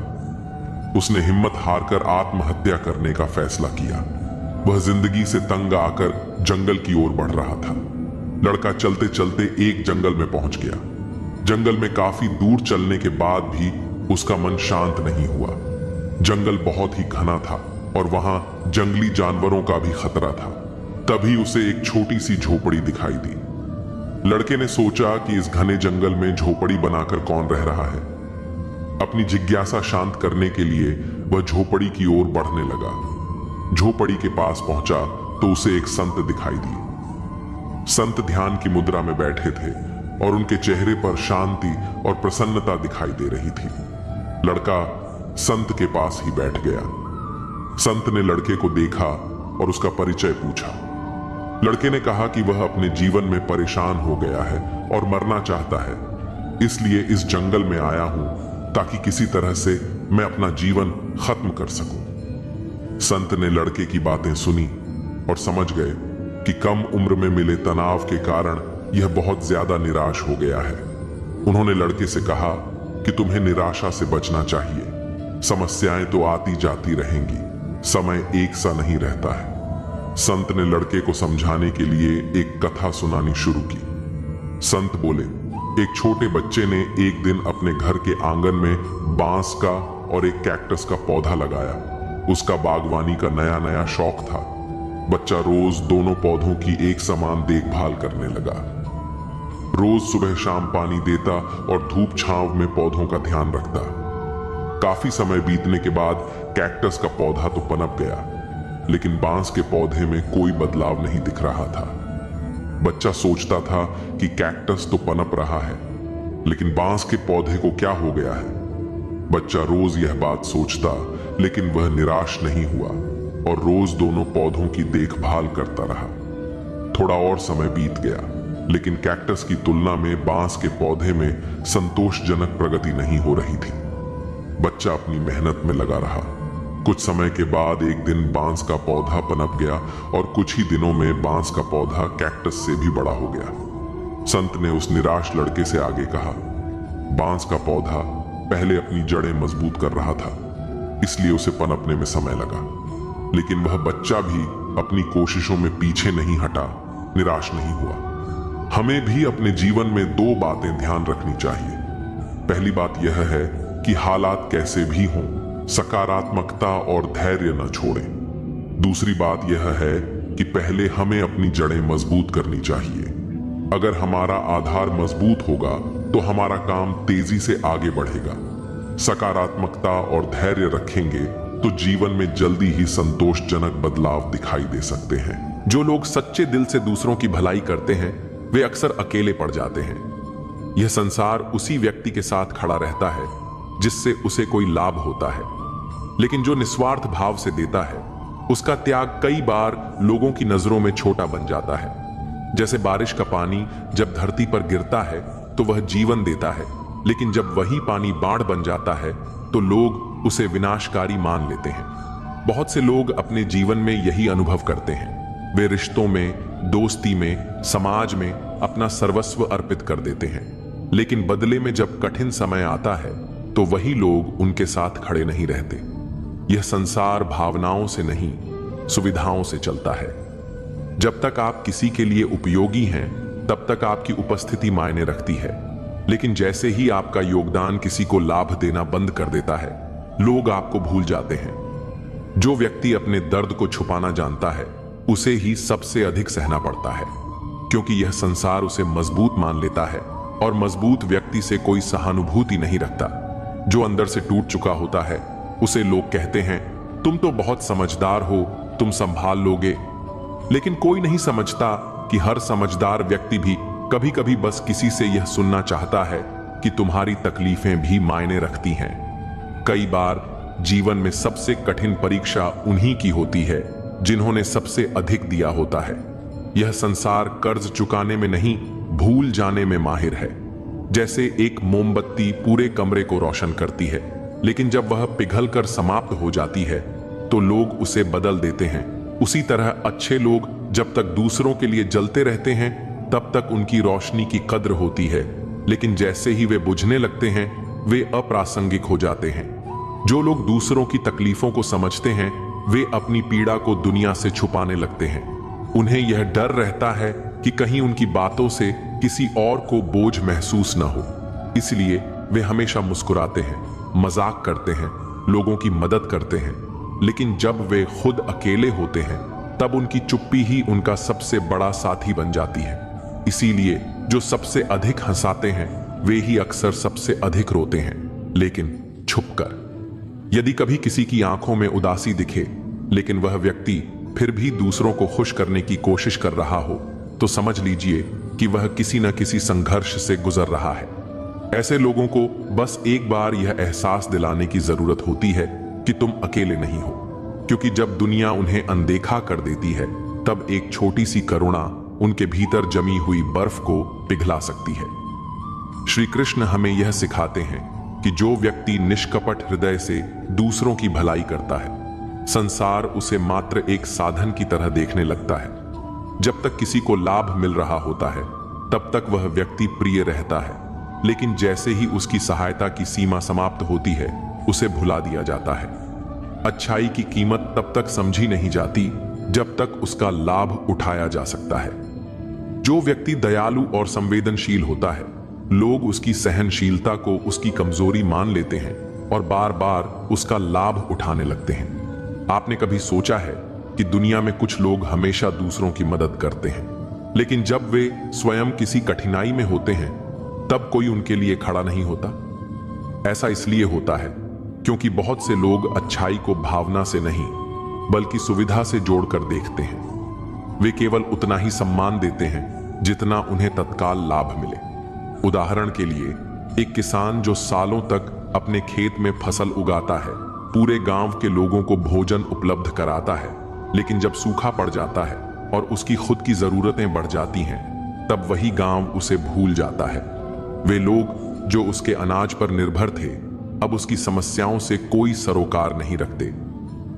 उसने हिम्मत हारकर आत्महत्या करने का फैसला किया। वह जिंदगी से तंग आकर जंगल की ओर बढ़ रहा था। लड़का चलते चलते एक जंगल में पहुंच गया। जंगल में काफी दूर चलने के बाद भी उसका मन शांत नहीं हुआ। जंगल बहुत ही घना था और वहां जंगली जानवरों का भी खतरा था। तभी उसे एक छोटी सी झोपड़ी दिखाई दी। लड़के ने सोचा कि इस घने जंगल में झोपड़ी बनाकर कौन रह रहा है। अपनी जिज्ञासा शांत करने के लिए वह झोपड़ी की ओर बढ़ने लगा। झोपड़ी के पास पहुंचा तो उसे एक संत दिखाई दी। संत ध्यान की मुद्रा में बैठे थे और उनके चेहरे पर शांति और प्रसन्नता दिखाई दे रही थी। लड़का संत के पास ही बैठ गया। संत ने लड़के को देखा और उसका परिचय पूछा। लड़के ने कहा कि वह अपने जीवन में परेशान हो गया है और मरना चाहता है, इसलिए इस जंगल में आया हूं ताकि किसी तरह से मैं अपना जीवन खत्म कर सकूं। संत ने लड़के की बातें सुनी और समझ गए कि कम उम्र में मिले तनाव के कारण यह बहुत ज्यादा निराश हो गया है। उन्होंने लड़के से कहा कि तुम्हें निराशा से बचना चाहिए। समस्याएं तो आती जाती रहेंगी, समय एक सा नहीं रहता है। संत ने लड़के को समझाने के लिए एक कथा सुनानी शुरू की। संत बोले, एक छोटे बच्चे ने एक दिन अपने घर के आंगन में बांस का और एक कैक्टस का पौधा लगाया। उसका बागवानी का नया नया शौक था। बच्चा रोज दोनों पौधों की एक समान देखभाल करने लगा। रोज सुबह शाम पानी देता और धूप छांव में पौधों का ध्यान रखता। काफी समय बीतने के बाद कैक्टस का पौधा तो पनप गया, लेकिन बांस के पौधे में कोई बदलाव नहीं दिख रहा था। बच्चा सोचता था कि कैक्टस तो पनप रहा है, लेकिन बांस के पौधे को क्या हो गया है। बच्चा रोज यह बात सोचता, लेकिन वह निराश नहीं हुआ और रोज दोनों पौधों की देखभाल करता रहा। थोड़ा और समय बीत गया, लेकिन कैक्टस की तुलना में बांस के पौधे में संतोषजनक प्रगति नहीं हो रही थी। बच्चा अपनी मेहनत में लगा रहा। कुछ समय के बाद एक दिन बांस का पौधा पनप गया और कुछ ही दिनों में बांस का पौधा कैक्टस से भी बड़ा हो गया। संत ने उस निराश लड़के से आगे कहा, बांस का पौधा पहले अपनी जड़ें मजबूत कर रहा था, इसलिए उसे पनपने में समय लगा। लेकिन वह बच्चा भी अपनी कोशिशों में पीछे नहीं हटा, निराश नहीं हुआ। हमें भी अपने जीवन में दो बातें ध्यान रखनी चाहिए। पहली बात यह है कि हालात कैसे भी हों, सकारात्मकता और धैर्य न छोड़ें। दूसरी बात यह है कि पहले हमें अपनी जड़ें मजबूत करनी चाहिए। अगर हमारा आधार मजबूत होगा तो हमारा काम तेजी से आगे बढ़ेगा। सकारात्मकता और धैर्य रखेंगे तो जीवन में जल्दी ही संतोषजनक बदलाव दिखाई दे सकते हैं। जो लोग सच्चे दिल से दूसरों की भलाई करते हैं वे अक्सर अकेले पड़ जाते हैं। यह संसार उसी व्यक्ति के साथ खड़ा रहता है जिससे उसे कोई लाभ होता है, लेकिन जो निस्वार्थ भाव से देता है उसका त्याग कई बार लोगों की नजरों में छोटा बन जाता है। जैसे बारिश का पानी जब धरती पर गिरता है तो वह जीवन देता है, लेकिन जब वही पानी बाढ़ बन जाता है तो लोग उसे विनाशकारी मान लेते हैं। बहुत से लोग अपने जीवन में यही अनुभव करते हैं। वे रिश्तों में, दोस्ती में, समाज में अपना सर्वस्व अर्पित कर देते हैं, लेकिन बदले में जब कठिन समय आता है तो वही लोग उनके साथ खड़े नहीं रहते। यह संसार भावनाओं से नहीं, सुविधाओं से चलता है। जब तक आप किसी के लिए उपयोगी हैं, तब तक आपकी उपस्थिति मायने रखती है। लेकिन जैसे ही आपका योगदान किसी को लाभ देना बंद कर देता है, लोग आपको भूल जाते हैं। जो व्यक्ति अपने दर्द को छुपाना जानता है, उसे ही सबसे अधिक सहना पड़ता है, क्योंकि यह संसार उसे मजबूत मान लेता है और मजबूत व्यक्ति से कोई सहानुभूति नहीं रखता। जो अंदर से टूट चुका होता है, उसे लोग कहते हैं, तुम तो बहुत समझदार हो, तुम संभाल लोगे। लेकिन कोई नहीं समझता कि हर समझदार व्यक्ति भी कभी कभी बस किसी से यह सुनना चाहता है कि तुम्हारी तकलीफें भी मायने रखती हैं। कई बार जीवन में सबसे कठिन परीक्षा उन्हीं की होती है जिन्होंने सबसे अधिक दिया होता है। यह संसार कर्ज चुकाने में नहीं, भूल जाने में माहिर है। जैसे एक मोमबत्ती पूरे कमरे को रोशन करती है, लेकिन जब वह पिघलकर समाप्त हो जाती है तो लोग उसे बदल देते हैं। उसी तरह अच्छे लोग जब तक दूसरों के लिए जलते रहते हैं, तब तक उनकी रोशनी की कद्र होती है, लेकिन जैसे ही वे बुझने लगते हैं, वे अप्रासंगिक हो जाते हैं। जो लोग दूसरों की तकलीफों को समझते हैं, वे अपनी पीड़ा को दुनिया से छुपाने लगते हैं। उन्हें यह डर रहता है कि कहीं उनकी बातों से किसी और को बोझ महसूस न हो, इसलिए वे हमेशा मुस्कुराते हैं, मजाक करते हैं, लोगों की मदद करते हैं। लेकिन जब वे खुद अकेले होते हैं, तब उनकी चुप्पी ही उनका सबसे बड़ा साथी बन जाती है। इसीलिए जो सबसे अधिक हंसाते हैं, वे ही अक्सर सबसे अधिक रोते हैं, लेकिन छुपकर। यदि कभी किसी की आंखों में उदासी दिखे, लेकिन वह व्यक्ति फिर भी दूसरों को खुश करने की कोशिश कर रहा हो, तो समझ लीजिए कि वह किसी न किसी संघर्ष से गुजर रहा है। ऐसे लोगों को बस एक बार यह एहसास दिलाने की जरूरत होती है कि तुम अकेले नहीं हो, क्योंकि जब दुनिया उन्हें अनदेखा कर देती है, तब एक छोटी सी करुणा उनके भीतर जमी हुई बर्फ को पिघला सकती है। श्री कृष्ण हमें यह सिखाते हैं कि जो व्यक्ति निष्कपट हृदय से दूसरों की भलाई करता है, संसार उसे मात्र एक साधन की तरह देखने लगता है। जब तक किसी को लाभ मिल रहा होता है, तब तक वह व्यक्ति प्रिय रहता है, लेकिन जैसे ही उसकी सहायता की सीमा समाप्त होती है, उसे भुला दिया जाता है। अच्छाई की कीमत तब तक समझी नहीं जाती जब तक उसका लाभ उठाया जा सकता है। जो व्यक्ति दयालु और संवेदनशील होता है, लोग उसकी सहनशीलता को उसकी कमजोरी मान लेते हैं और बार बार उसका लाभ उठाने लगते हैं। आपने कभी सोचा है कि दुनिया में कुछ लोग हमेशा दूसरों की मदद करते हैं, लेकिन जब वे स्वयं किसी कठिनाई में होते हैं, तब कोई उनके लिए खड़ा नहीं होता। ऐसा इसलिए होता है क्योंकि बहुत से लोग अच्छाई को भावना से नहीं, बल्कि सुविधा से जोड़कर देखते हैं। वे केवल उतना ही सम्मान देते हैं जितना उन्हें तत्काल लाभ मिले। उदाहरण के लिए, एक किसान जो सालों तक अपने खेत में फसल उगाता है, पूरे गांव के लोगों को भोजन उपलब्ध कराता है, लेकिन जब सूखा पड़ जाता है और उसकी खुद की जरूरतें बढ़ जाती हैं, तब वही गांव उसे भूल जाता है। वे लोग जो उसके अनाज पर निर्भर थे, अब उसकी समस्याओं से कोई सरोकार नहीं रखते।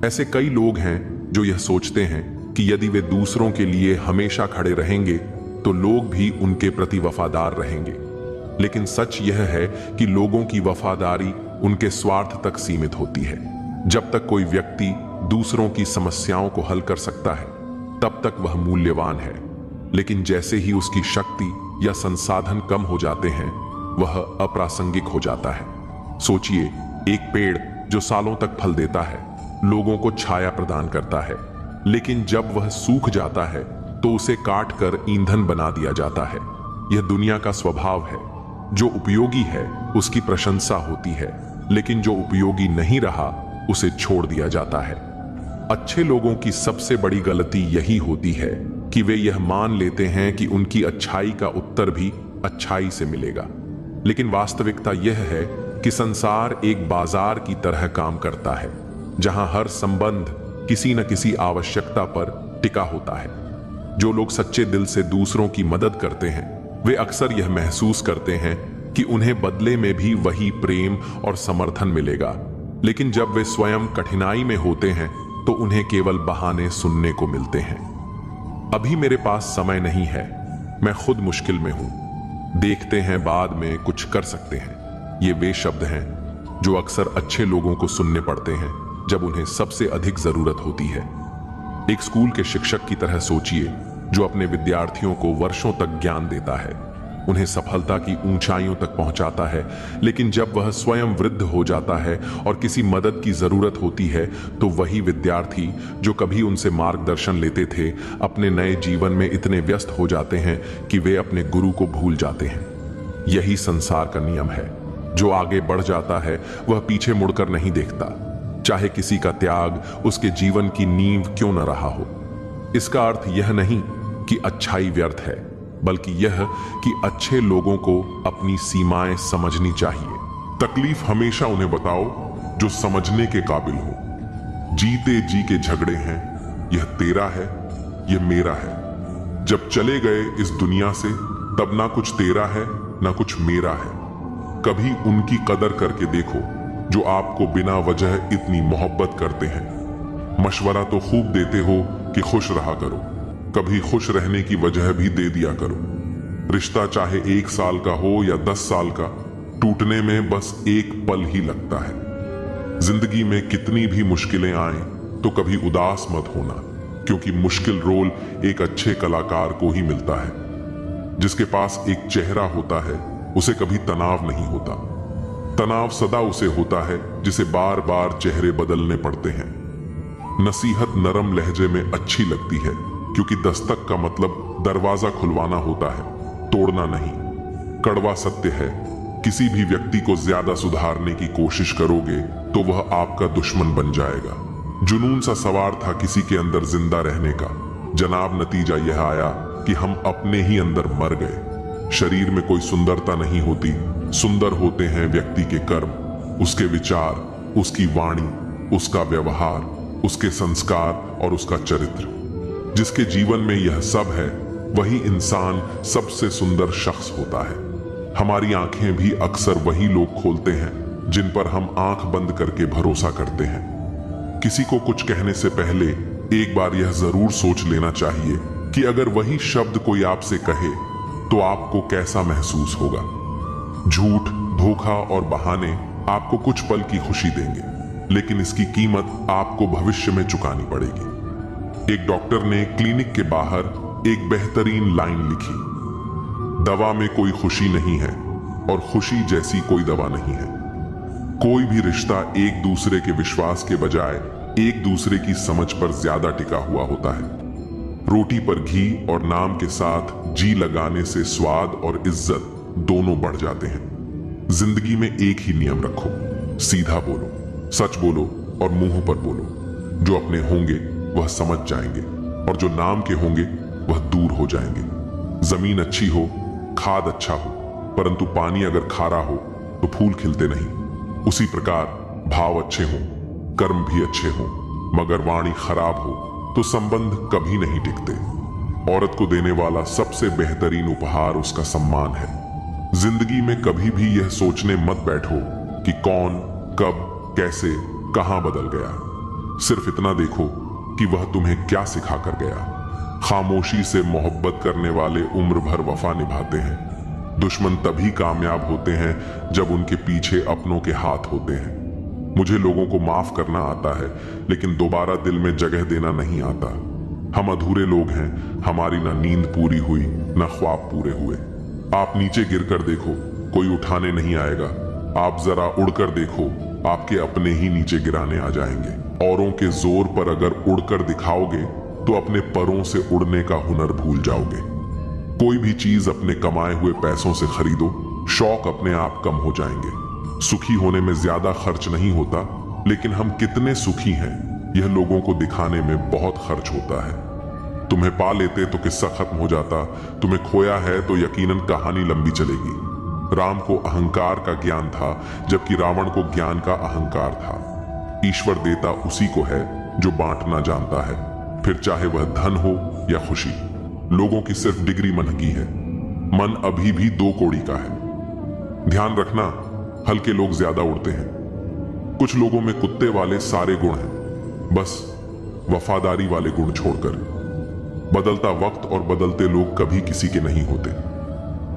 ऐसे कई लोग हैं जो यह सोचते हैं कि यदि वे दूसरों के लिए हमेशा खड़े रहेंगे, तो लोग भी उनके प्रति वफादार रहेंगे। लेकिन सच यह है कि लोगों की वफादारी उनके स्वार्थ तक सीमित होती है। जब तक कोई व्यक्ति दूसरों की समस्याओं को हल कर सकता है, तब तक वह मूल्यवान है। लेकिन जैसे ही उसकी शक्ति या संसाधन कम हो जाते हैं, वह अप्रासंगिक हो जाता है। सोचिए, एक पेड़ जो सालों तक फल देता है, लोगों को छाया प्रदान करता है, लेकिन जब वह सूख जाता है तो उसे काट कर ईंधन बना दिया जाता है। यह दुनिया का स्वभाव है। जो उपयोगी है उसकी प्रशंसा होती है, लेकिन जो उपयोगी नहीं रहा उसे छोड़ दिया जाता है। अच्छे लोगों की सबसे बड़ी गलती यही होती है कि वे यह मान लेते हैं कि उनकी अच्छाई का उत्तर भी अच्छाई से मिलेगा। लेकिन वास्तविकता यह है कि संसार एक बाजार की तरह काम करता है, जहां हर संबंध किसी न किसी आवश्यकता पर टिका होता है। जो लोग सच्चे दिल से दूसरों की मदद करते हैं, वे अक्सर यह महसूस करते हैं कि उन्हें बदले में भी वही प्रेम और समर्थन मिलेगा। लेकिन जब वे स्वयं कठिनाई में होते हैं, तो उन्हें केवल बहाने सुनने को मिलते हैं। अभी मेरे पास समय नहीं है, मैं खुद मुश्किल में हूं। देखते हैं बाद में कुछ कर सकते हैं। ये वे शब्द हैं जो अक्सर अच्छे लोगों को सुनने पड़ते हैं जब उन्हें सबसे अधिक जरूरत होती है। एक स्कूल के शिक्षक की तरह सोचिए जो अपने विद्यार्थियों को वर्षों तक ज्ञान देता है, उन्हें सफलता की ऊंचाइयों तक पहुंचाता है, लेकिन जब वह स्वयं वृद्ध हो जाता है और किसी मदद की जरूरत होती है तो वही विद्यार्थी जो कभी उनसे मार्गदर्शन लेते थे अपने नए जीवन में इतने व्यस्त हो जाते हैं कि वे अपने गुरु को भूल जाते हैं। यही संसार का नियम है। जो आगे बढ़ जाता है वह पीछे मुड़कर नहीं देखता, चाहे किसी का त्याग उसके जीवन की नींव क्यों न रहा हो। इसका अर्थ यह नहीं कि अच्छाई व्यर्थ है, बल्कि यह कि अच्छे लोगों को अपनी सीमाएं समझनी चाहिए। तकलीफ हमेशा उन्हें बताओ जो समझने के काबिल हो। जीते जी के झगड़े हैं, यह तेरा है, यह मेरा है। जब चले गए इस दुनिया से तब ना कुछ तेरा है ना कुछ मेरा है। कभी उनकी कदर करके देखो जो आपको बिना वजह इतनी मोहब्बत करते हैं। मशवरा तो खूब देते हो कि खुश रहा करो, कभी खुश रहने की वजह भी दे दिया करो। रिश्ता चाहे 1 साल का हो या 10 साल का, टूटने में बस एक पल ही लगता है। जिंदगी में कितनी भी मुश्किलें आए तो कभी उदास मत होना, क्योंकि मुश्किल रोल एक अच्छे कलाकार को ही मिलता है। जिसके पास एक चेहरा होता है उसे कभी तनाव नहीं होता। तनाव सदा उसे होता है जिसे बार बार चेहरे बदलने पड़ते हैं। नसीहत नरम लहजे में अच्छी लगती है, क्योंकि दस्तक का मतलब दरवाजा खुलवाना होता है, तोड़ना नहीं। कड़वा सत्य है, किसी भी व्यक्ति को ज्यादा सुधारने की कोशिश करोगे तो वह आपका दुश्मन बन जाएगा। जुनून सा सवार था किसी के अंदर जिंदा रहने का, जनाब नतीजा यह आया कि हम अपने ही अंदर मर गए। शरीर में कोई सुंदरता नहीं होती, सुंदर होते हैं व्यक्ति के कर्म, उसके विचार, उसकी वाणी, उसका व्यवहार, उसके संस्कार और उसका चरित्र। जिसके जीवन में यह सब है वही इंसान सबसे सुंदर शख्स होता है। हमारी आंखें भी अक्सर वही लोग खोलते हैं जिन पर हम आंख बंद करके भरोसा करते हैं। किसी को कुछ कहने से पहले एक बार यह जरूर सोच लेना चाहिए कि अगर वही शब्द कोई आपसे कहे तो आपको कैसा महसूस होगा। झूठ, धोखा और बहाने आपको कुछ पल की खुशी देंगे, लेकिन इसकी कीमत आपको भविष्य में चुकानी पड़ेगी। एक डॉक्टर ने क्लिनिक के बाहर एक बेहतरीन लाइन लिखी, दवा में कोई खुशी नहीं है और खुशी जैसी कोई दवा नहीं है। कोई भी रिश्ता एक दूसरे के विश्वास के बजाय एक दूसरे की समझ पर ज्यादा टिका हुआ होता है। रोटी पर घी और नाम के साथ जी लगाने से स्वाद और इज्जत दोनों बढ़ जाते हैं। जिंदगी में एक ही नियम रखो, सीधा बोलो, सच बोलो और मुंह पर बोलो। जो अपने होंगे वह समझ जाएंगे और जो नाम के होंगे वह दूर हो जाएंगे। जमीन अच्छी हो, खाद अच्छा हो, परंतु पानी अगर खारा हो तो फूल खिलते नहीं। उसी प्रकार भाव अच्छे हों, कर्म भी अच्छे हों, मगर वाणी खराब हो तो संबंध कभी नहीं टिकते। औरत को देने वाला सबसे बेहतरीन उपहार उसका सम्मान है। जिंदगी में कभी भी यह सोचने मत बैठो कि कौन, कब, कैसे, कहां बदल गया। सिर्फ इतना देखो कि वह तुम्हें क्या सिखा कर गया। खामोशी से मोहब्बत करने वाले उम्र भर वफा निभाते हैं। दुश्मन तभी कामयाब होते हैं जब उनके पीछे अपनों के हाथ होते हैं। मुझे लोगों को माफ करना आता है, लेकिन दोबारा दिल में जगह देना नहीं आता। हम अधूरे लोग हैं, हमारी ना नींद पूरी हुई ना ख्वाब पूरे हुए। आप नीचे गिरकर देखो, कोई उठाने नहीं आएगा। आप जरा उड़कर देखो, आपके अपने ही नीचे गिराने आ जाएंगे। औरों के जोर पर अगर उड़कर दिखाओगे तो अपने परों से उड़ने का हुनर भूल जाओगे। कोई भी चीज अपने कमाए हुए पैसों से खरीदो, शौक अपने आप कम हो जाएंगे। सुखी होने में ज्यादा खर्च नहीं होता, लेकिन हम कितने सुखी हैं यह लोगों को दिखाने में बहुत खर्च होता है। तुम्हें पा लेते तो किस्सा खत्म हो जाता, तुम्हें खोया है तो यकीनन कहानी लंबी चलेगी। राम को अहंकार का ज्ञान था, जबकि रावण को ज्ञान का अहंकार था। ईश्वर देता उसी को है जो बांटना जानता है, फिर चाहे वह धन हो या खुशी। लोगों की सिर्फ डिग्री मन की है, मन अभी भी 2 कौड़ी का है। ध्यान रखना, हल्के लोग ज्यादा उड़ते हैं। कुछ लोगों में कुत्ते वाले सारे गुण हैं, बस वफादारी वाले गुण छोड़कर। बदलता वक्त और बदलते लोग कभी किसी के नहीं होते।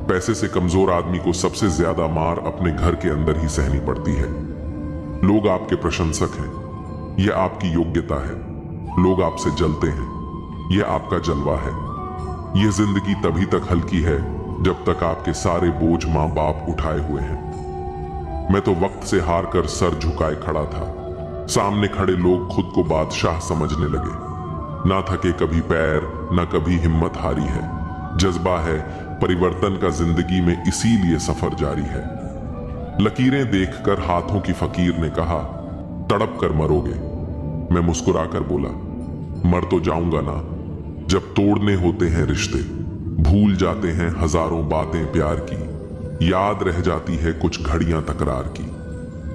पैसे से कमजोर आदमी को सबसे ज्यादा मार अपने घर के अंदर ही सहनी पड़ती है। लोग आपके प्रशंसक हैं, यह आपकी योग्यता है। लोग आपसे जलते हैं, यह आपका जलवा है। यह जिंदगी तभी तक हल्की है जब तक आपके सारे बोझ मां बाप उठाए हुए हैं। मैं तो वक्त से हार कर सर झुकाए खड़ा था। सामने खड़े लोग खुद को बादशाह समझने लगे। ना थके कभी पैर, ना कभी हिम्मत हारी है। जज्बा है परिवर्तन का जिंदगी में, इसीलिए सफर जारी है। लकीरें देखकर हाथों की फकीर ने कहा, तड़प कर मरोगे। मैं मुस्कुराकर बोला, मर तो जाऊंगा ना। जब तोड़ने होते हैं रिश्ते, भूल जाते हैं हजारों बातें प्यार की। याद रह जाती है कुछ घड़ियां तकरार की।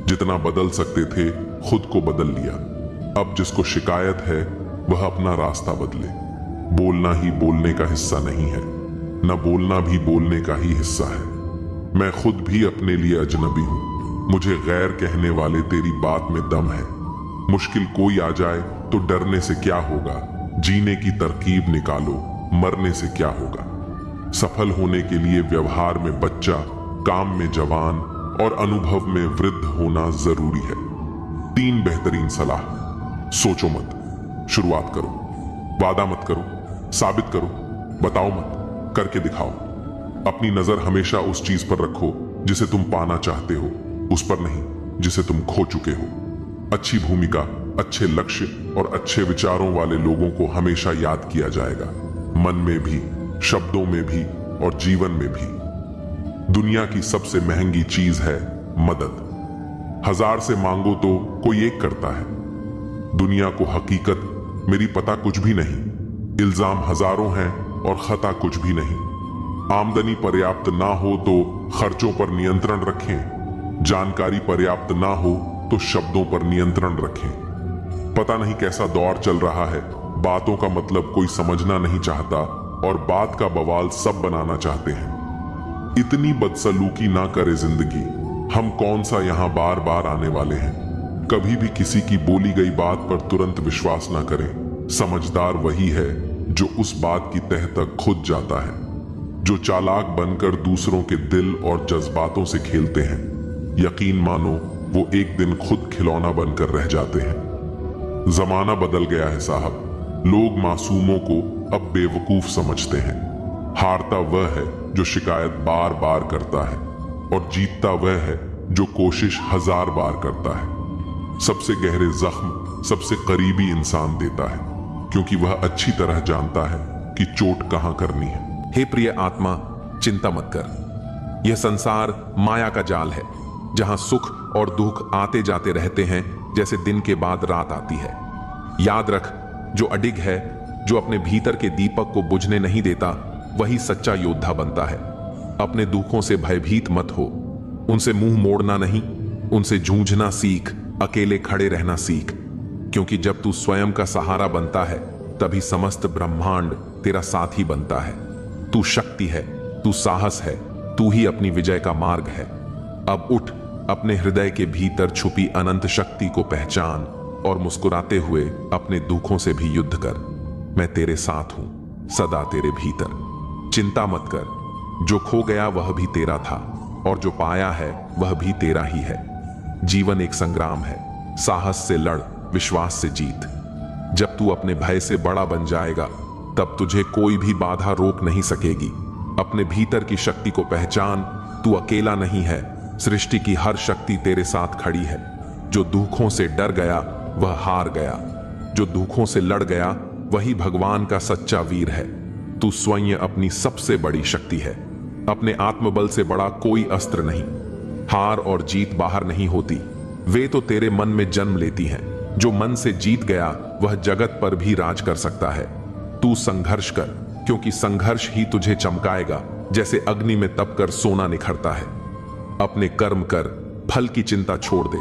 जितना बदल सकते थे खुद को बदल लिया। अब जिसको शिकायत है वह अपना रास्ता बदले। बोलना ही बोलने का हिस्सा नहीं है, न बोलना भी बोलने का ही हिस्सा है। मैं खुद भी अपने लिए अजनबी हूं। मुझे गैर कहने वाले तेरी बात में दम है। मुश्किल कोई आ जाए तो डरने से क्या होगा। जीने की तरकीब निकालो, मरने से क्या होगा। सफल होने के लिए व्यवहार में बच्चा, काम में जवान और अनुभव में वृद्ध होना जरूरी है। 3 बेहतरीन सलाह। सोचो मत, शुरुआत करो। वादा मत करो, साबित करो। बताओ मत, करके दिखाओ। अपनी नजर हमेशा उस चीज पर रखो जिसे तुम पाना चाहते हो, उस पर नहीं जिसे तुम खो चुके हो। अच्छी भूमिका, अच्छे लक्ष्य और अच्छे विचारों वाले लोगों को हमेशा याद किया जाएगा, मन में भी, शब्दों में भी और जीवन में भी। दुनिया की सबसे महंगी चीज है मदद। 1000 से मांगो तो कोई एक करता है। दुनिया को हकीकत मेरी पता कुछ भी नहीं। इल्जाम हजारों हैं और खता कुछ भी नहीं। आमदनी पर्याप्त ना हो तो खर्चों पर नियंत्रण रखें। जानकारी पर्याप्त ना हो तो शब्दों पर नियंत्रण रखें। पता नहीं कैसा दौर चल रहा है, बातों का मतलब कोई समझना नहीं चाहता और बात का बवाल सब बनाना चाहते हैं। इतनी बदसलूकी ना करे जिंदगी। हम कौन सा यहां बार बार आने वाले हैं। कभी भी किसी की बोली गई बात पर तुरंत विश्वास ना करें। समझदार वही है जो उस बात की तह तक खुद जाता है, जो चालाक बनकर दूसरों के दिल और जज्बातों से खेलते हैं। यकीन मानो वो एक दिन खुद खिलौना बनकर रह जाते हैं। जमाना बदल गया है साहब। लोग मासूमों को अब बेवकूफ समझते हैं। हारता वह है जो शिकायत बार बार करता है और जीतता वह है जो कोशिश 1000 बार करता है। सबसे गहरे जख्म सबसे करीबी इंसान देता है, क्योंकि वह अच्छी तरह जानता है कि चोट कहां करनी है। हे प्रिय आत्मा, चिंता मत कर। यह संसार माया का जाल है, जहां सुख और दुख आते जाते रहते हैं जैसे दिन के बाद रात आती है। याद रख, जो अडिग है, जो अपने भीतर के दीपक को बुझने नहीं देता, वही सच्चा योद्धा बनता है। अपने दुखों से भयभीत मत हो। उनसे मुंह मोड़ना नहीं, उनसे जूझना सीख। अकेले खड़े रहना सीख, क्योंकि जब तू स्वयं का सहारा बनता है तभी समस्त ब्रह्मांड तेरा साथी बनता है। तू शक्ति है, तू साहस है, तू ही अपनी विजय का मार्ग है। अब उठ, अपने हृदय के भीतर छुपी अनंत शक्ति को पहचान और मुस्कुराते हुए अपने दुखों से भी युद्ध कर। मैं तेरे साथ हूं, सदा तेरे भीतर। चिंता मत कर। जो खो गया वह भी तेरा था और जो पाया है वह भी तेरा ही है। जीवन एक संग्राम है। साहस से लड़, विश्वास से जीत। जब तू अपने भय से बड़ा बन जाएगा तब तुझे कोई भी बाधा रोक नहीं सकेगी। अपने भीतर की शक्ति को पहचान। तू अकेला नहीं है, सृष्टि की हर शक्ति तेरे साथ खड़ी है। जो दुखों से डर गया वह हार गया। जो दुखों से लड़ गया वही भगवान का सच्चा वीर है। तू स्वयं अपनी सबसे बड़ी शक्ति है। अपने आत्मबल से बड़ा कोई अस्त्र नहीं। हार और जीत बाहर नहीं होती, वे तो तेरे मन में जन्म लेती हैं। जो मन से जीत गया वह जगत पर भी राज कर सकता है। तू संघर्ष कर, क्योंकि संघर्ष ही तुझे चमकाएगा, जैसे अग्नि में तपकर सोना निखरता है। अपने कर्म कर, फल की चिंता छोड़ दे।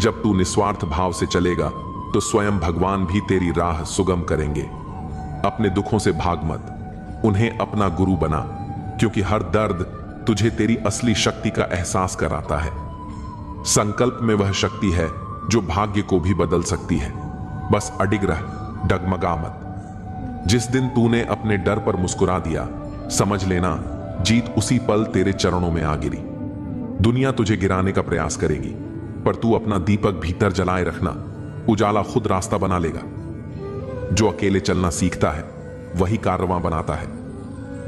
जब तू निस्वार्थ भाव से चलेगा तो स्वयं भगवान भी तेरी राह सुगम करेंगे। अपने दुखों से भाग मत, उन्हें अपना गुरु बना, क्योंकि हर दर्द तुझे तेरी असली शक्ति का एहसास कराता है। संकल्प में वह शक्ति है जो भाग्य को भी बदल सकती है। बस अडिग रह, डगमगा मत। जिस दिन तूने अपने डर पर मुस्कुरा दिया, समझ लेना जीत उसी पल तेरे चरणों में आ गिरी। दुनिया तुझे गिराने का प्रयास करेगी, पर तू अपना दीपक भीतर जलाए रखना, उजाला खुद रास्ता बना लेगा। जो अकेले चलना सीखता है वही कारवां बनाता है।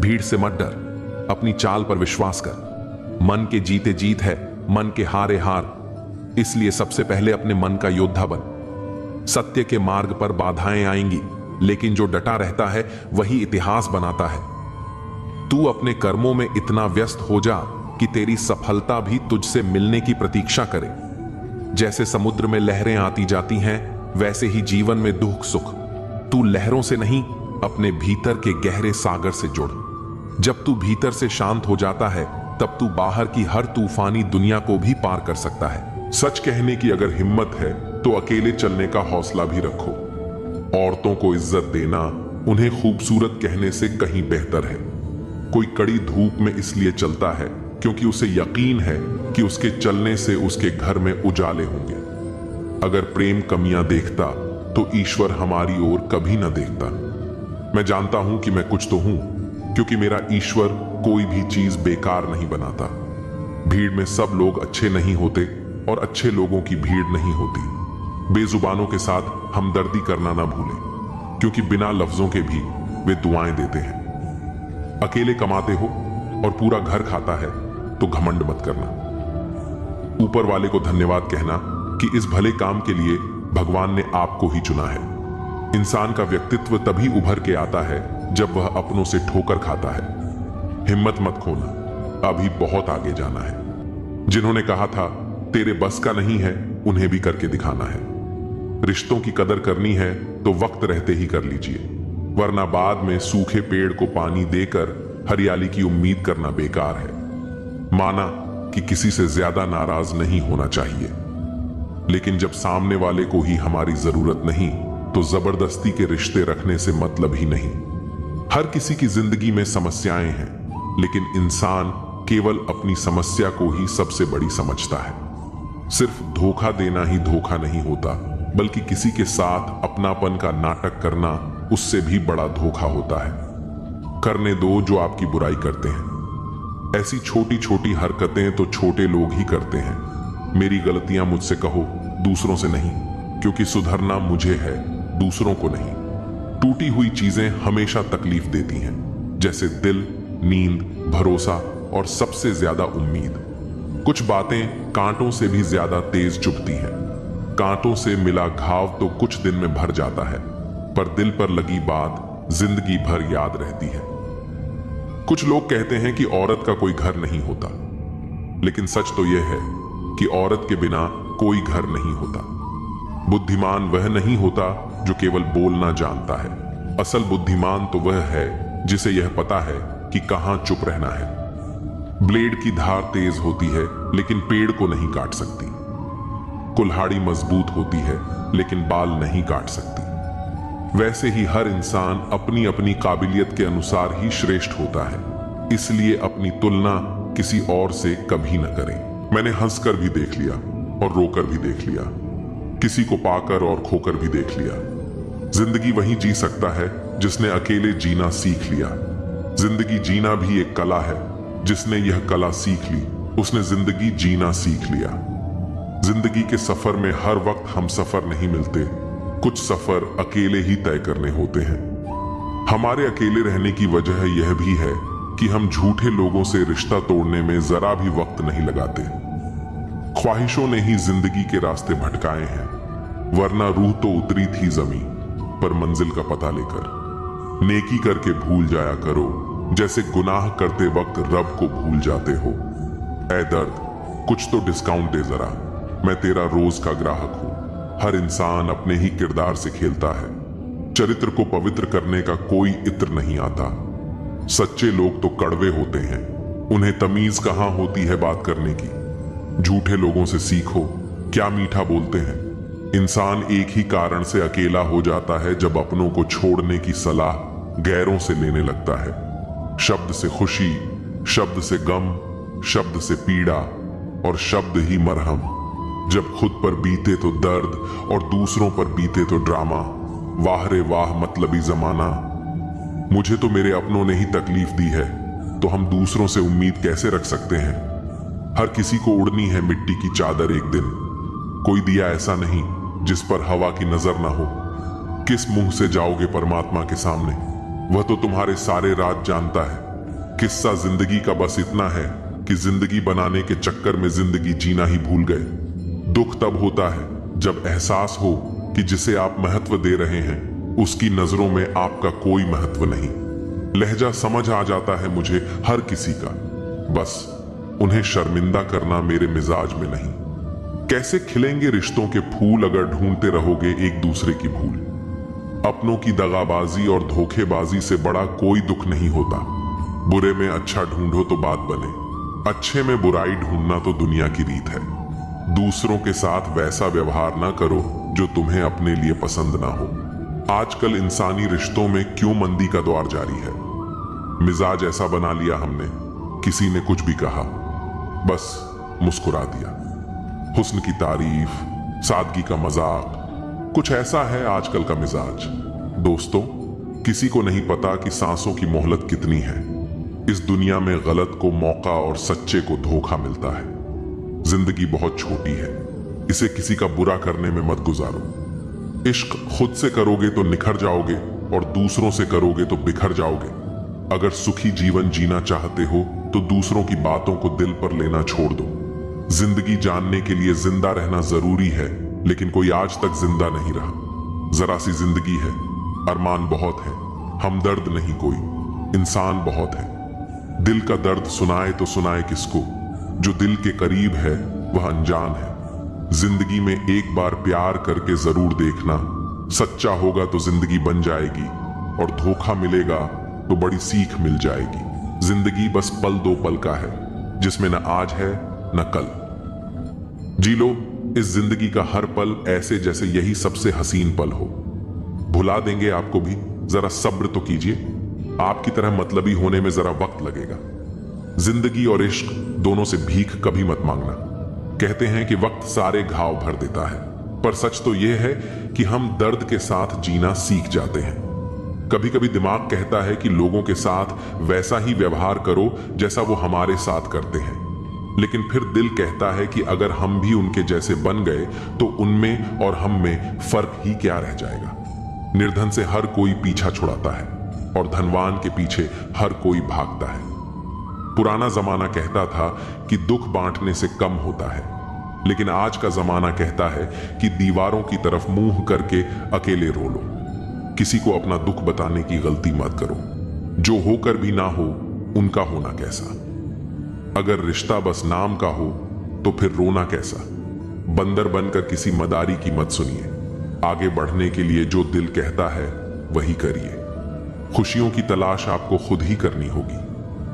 भीड़ से मत डर, अपनी चाल पर विश्वास कर। मन के जीते जीत है, मन के हारे हार। इसलिए सबसे पहले अपने मन का योद्धा बन। सत्य के मार्ग पर बाधाएं आएंगी, लेकिन जो डटा रहता है वही इतिहास बनाता है। तू अपने कर्मों में इतना व्यस्त हो जा कि तेरी सफलता भी तुझसे मिलने की प्रतीक्षा करे। जैसे समुद्र में लहरें आती जाती हैं, वैसे ही जीवन में दुख सुख। तू लहरों से नहीं, अपने भीतर के गहरे सागर से जुड़। जब तू भीतर से शांत हो जाता है, तब तू बाहर की हर तूफानी दुनिया को भी पार कर सकता है। सच कहने की अगर हिम्मत है तो अकेले चलने का हौसला भी रखो। औरतों को इज्जत देना उन्हें खूबसूरत कहने से कहीं बेहतर है। कोई कड़ी धूप में इसलिए चलता है क्योंकि उसे यकीन है कि उसके चलने से उसके घर में उजाले होंगे। अगर प्रेम कमियां देखता तो ईश्वर हमारी ओर कभी न देखता। मैं जानता हूं कि मैं कुछ तो हूं, क्योंकि मेरा ईश्वर कोई भी चीज बेकार नहीं बनाता। भीड़ में सब लोग अच्छे नहीं होते और अच्छे लोगों की भीड़ नहीं होती। बेजुबानों के साथ हमदर्दी करना ना भूलें, क्योंकि बिना लफ्जों के भी वे दुआएं देते हैं। अकेले कमाते हो और पूरा घर खाता है तो घमंड मत करना। ऊपर वाले को धन्यवाद कहना कि इस भले काम के लिए भगवान ने आपको ही चुना है। इंसान का व्यक्तित्व तभी उभर के आता है जब वह अपनों से ठोकर खाता है। हिम्मत मत खोना, अभी बहुत आगे जाना है। जिन्होंने कहा था तेरे बस का नहीं है, उन्हें भी करके दिखाना है। रिश्तों की कदर करनी है तो वक्त रहते ही कर लीजिए, वरना बाद में सूखे पेड़ को पानी देकर हरियाली की उम्मीद करना बेकार है। माना कि किसी से ज्यादा नाराज नहीं होना चाहिए, लेकिन जब सामने वाले को ही हमारी जरूरत नहीं तो जबरदस्ती के रिश्ते रखने से मतलब ही नहीं। हर किसी की जिंदगी में समस्याएं हैं, लेकिन इंसान केवल अपनी समस्या को ही सबसे बड़ी समझता है। सिर्फ धोखा देना ही धोखा नहीं होता, बल्कि किसी के साथ अपनापन का नाटक करना उससे भी बड़ा धोखा होता है। करने दो जो आपकी बुराई करते हैं। ऐसी छोटी छोटी हरकतें तो छोटे लोग ही करते हैं। मेरी गलतियां मुझसे कहो, दूसरों से नहीं, क्योंकि सुधरना मुझे है, दूसरों को नहीं। टूटी हुई चीजें हमेशा तकलीफ देती हैं, जैसे दिल, नींद, भरोसा और सबसे ज्यादा उम्मीद। कुछ बातें कांटों से भी ज्यादा तेज चुभती हैं। कांटों से मिला घाव तो कुछ दिन में भर जाता है, पर दिल पर लगी बात जिंदगी भर याद रहती है। कुछ लोग कहते हैं कि औरत का कोई घर नहीं होता, लेकिन सच तो यह है कि औरत के बिना कोई घर नहीं होता। बुद्धिमान वह नहीं होता जो केवल बोलना जानता है। असल बुद्धिमान तो वह है जिसे यह पता है कि कहां चुप रहना है। ब्लेड की धार तेज होती है, लेकिन पेड़ को नहीं काट सकती। कुल्हाड़ी मजबूत होती है, लेकिन बाल नहीं काट सकती। वैसे ही हर इंसान अपनी अपनी काबिलियत के अनुसार ही श्रेष्ठ होता है। इसलिए अपनी तुलना किसी और से कभी न करें। मैंने हंसकर भी देख लिया और रोकर भी देख लिया, किसी को पाकर और खोकर भी देख लिया। जिंदगी वही जी सकता है जिसने अकेले जीना सीख लिया। जिंदगी जीना भी एक कला है। जिसने यह कला सीख ली, उसने जिंदगी जीना सीख लिया। जिंदगी के सफर में हर वक्त हम सफर नहीं मिलते। कुछ सफर अकेले ही तय करने होते हैं। हमारे अकेले रहने की वजह यह भी है कि हम झूठे लोगों से रिश्ता तोड़ने में जरा भी वक्त नहीं लगाते। ख्वाहिशों ने ही जिंदगी के रास्ते भटकाए हैं, वरना रूह तो उतरी थी जमीन पर मंजिल का पता लेकर। नेकी करके भूल जाया करो, जैसे गुनाह करते वक्त रब को भूल जाते हो। ऐ दर्द, कुछ तो डिस्काउंट दे जरा, मैं तेरा रोज का ग्राहक हूं। हर इंसान अपने ही किरदार से खेलता है। चरित्र को पवित्र करने का कोई इत्र नहीं आता। सच्चे लोग तो कड़वे होते हैं, उन्हें तमीज कहां होती है बात करने की। झूठे लोगों से सीखो, क्या मीठा बोलते हैं। इंसान एक ही कारण से अकेला हो जाता है, जब अपनों को छोड़ने की सलाह गैरों से लेने लगता है। शब्द से खुशी, शब्द से गम, शब्द से पीड़ा और शब्द ही मरहम। जब खुद पर बीते तो दर्द और दूसरों पर बीते तो ड्रामा। वाह रे वाह मतलबी जमाना। मुझे तो मेरे अपनों ने ही तकलीफ दी है, तो हम दूसरों से उम्मीद कैसे रख सकते हैं? हर किसी को उड़नी है मिट्टी की चादर एक दिन। कोई दिया ऐसा नहीं जिस पर हवा की नजर ना हो। किस मुंह से जाओगे परमात्मा के सामने? वह तो तुम्हारे सारे राज जानता है। किस्सा जिंदगी का बस इतना है कि जिंदगी बनाने के चक्कर में जिंदगी जीना ही भूल गए। दुख तब होता है जब एहसास हो कि जिसे आप महत्व दे रहे हैं उसकी नजरों में आपका कोई महत्व नहीं। लहजा समझ आ जाता है मुझे हर किसी का, बस उन्हें शर्मिंदा करना मेरे मिजाज में नहीं। कैसे खिलेंगे रिश्तों के फूल अगर ढूंढते रहोगे एक दूसरे की भूल? अपनों की दगाबाजी और धोखेबाजी से बड़ा कोई दुख नहीं होता। बुरे में अच्छा ढूंढो तो बात बने, अच्छे में बुराई ढूंढना तो दुनिया की रीत है। दूसरों के साथ वैसा व्यवहार ना करो जो तुम्हें अपने लिए पसंद ना हो। आजकल इंसानी रिश्तों में क्यों मंदी का दौर जारी है? मिजाज ऐसा बना लिया हमने, किसी ने कुछ भी कहा बस मुस्कुरा दिया। हुस्न की तारीफ, सादगी का मजाक, कुछ ऐसा है आजकल का मिजाज। दोस्तों, किसी को नहीं पता कि सांसों की मोहलत कितनी है। इस दुनिया में गलत को मौका और सच्चे को धोखा मिलता है। जिंदगी बहुत छोटी है, इसे किसी का बुरा करने में मत गुजारो। इश्क खुद से करोगे तो निखर जाओगे और दूसरों से करोगे तो बिखर जाओगे। अगर सुखी जीवन जीना चाहते हो तो दूसरों की बातों को दिल पर लेना छोड़ दो। जिंदगी जानने के लिए जिंदा रहना जरूरी है, लेकिन कोई आज तक जिंदा नहीं रहा। जरा सी जिंदगी है, अरमान बहुत है, हमदर्द नहीं कोई, इंसान बहुत है। दिल का दर्द सुनाए तो सुनाए किसको? जो दिल के करीब है वह अनजान है। जिंदगी में एक बार प्यार करके जरूर देखना, सच्चा होगा तो जिंदगी बन जाएगी और धोखा मिलेगा तो बड़ी सीख मिल जाएगी। जिंदगी बस पल दो पल का है, जिसमें न आज है न कल। जी लो इस जिंदगी का हर पल ऐसे जैसे यही सबसे हसीन पल हो। भुला देंगे आपको भी, जरा सब्र तो कीजिए। आपकी तरह मतलबी होने में जरा वक्त लगेगा। जिंदगी और इश्क दोनों से भीख कभी मत मांगना। कहते हैं कि वक्त सारे घाव भर देता है, पर सच तो यह है कि हम दर्द के साथ जीना सीख जाते हैं। कभी कभी दिमाग कहता है कि लोगों के साथ वैसा ही व्यवहार करो जैसा वो हमारे साथ करते हैं, लेकिन फिर दिल कहता है कि अगर हम भी उनके जैसे बन गए तो उनमें और हम में फर्क ही क्या रह जाएगा। निर्धन से हर कोई पीछा छुड़ाता है और धनवान के पीछे हर कोई भागता है। पुराना जमाना कहता था कि दुख बांटने से कम होता है, लेकिन आज का जमाना कहता है कि दीवारों की तरफ मुंह करके अकेले रो लो। किसी को अपना दुख बताने की गलती मत करो। जो होकर भी ना हो उनका होना कैसा। अगर रिश्ता बस नाम का हो तो फिर रोना कैसा। बंदर बनकर किसी मदारी की मत सुनिए। आगे बढ़ने के लिए जो दिल कहता है वही करिए। खुशियों की तलाश आपको खुद ही करनी होगी,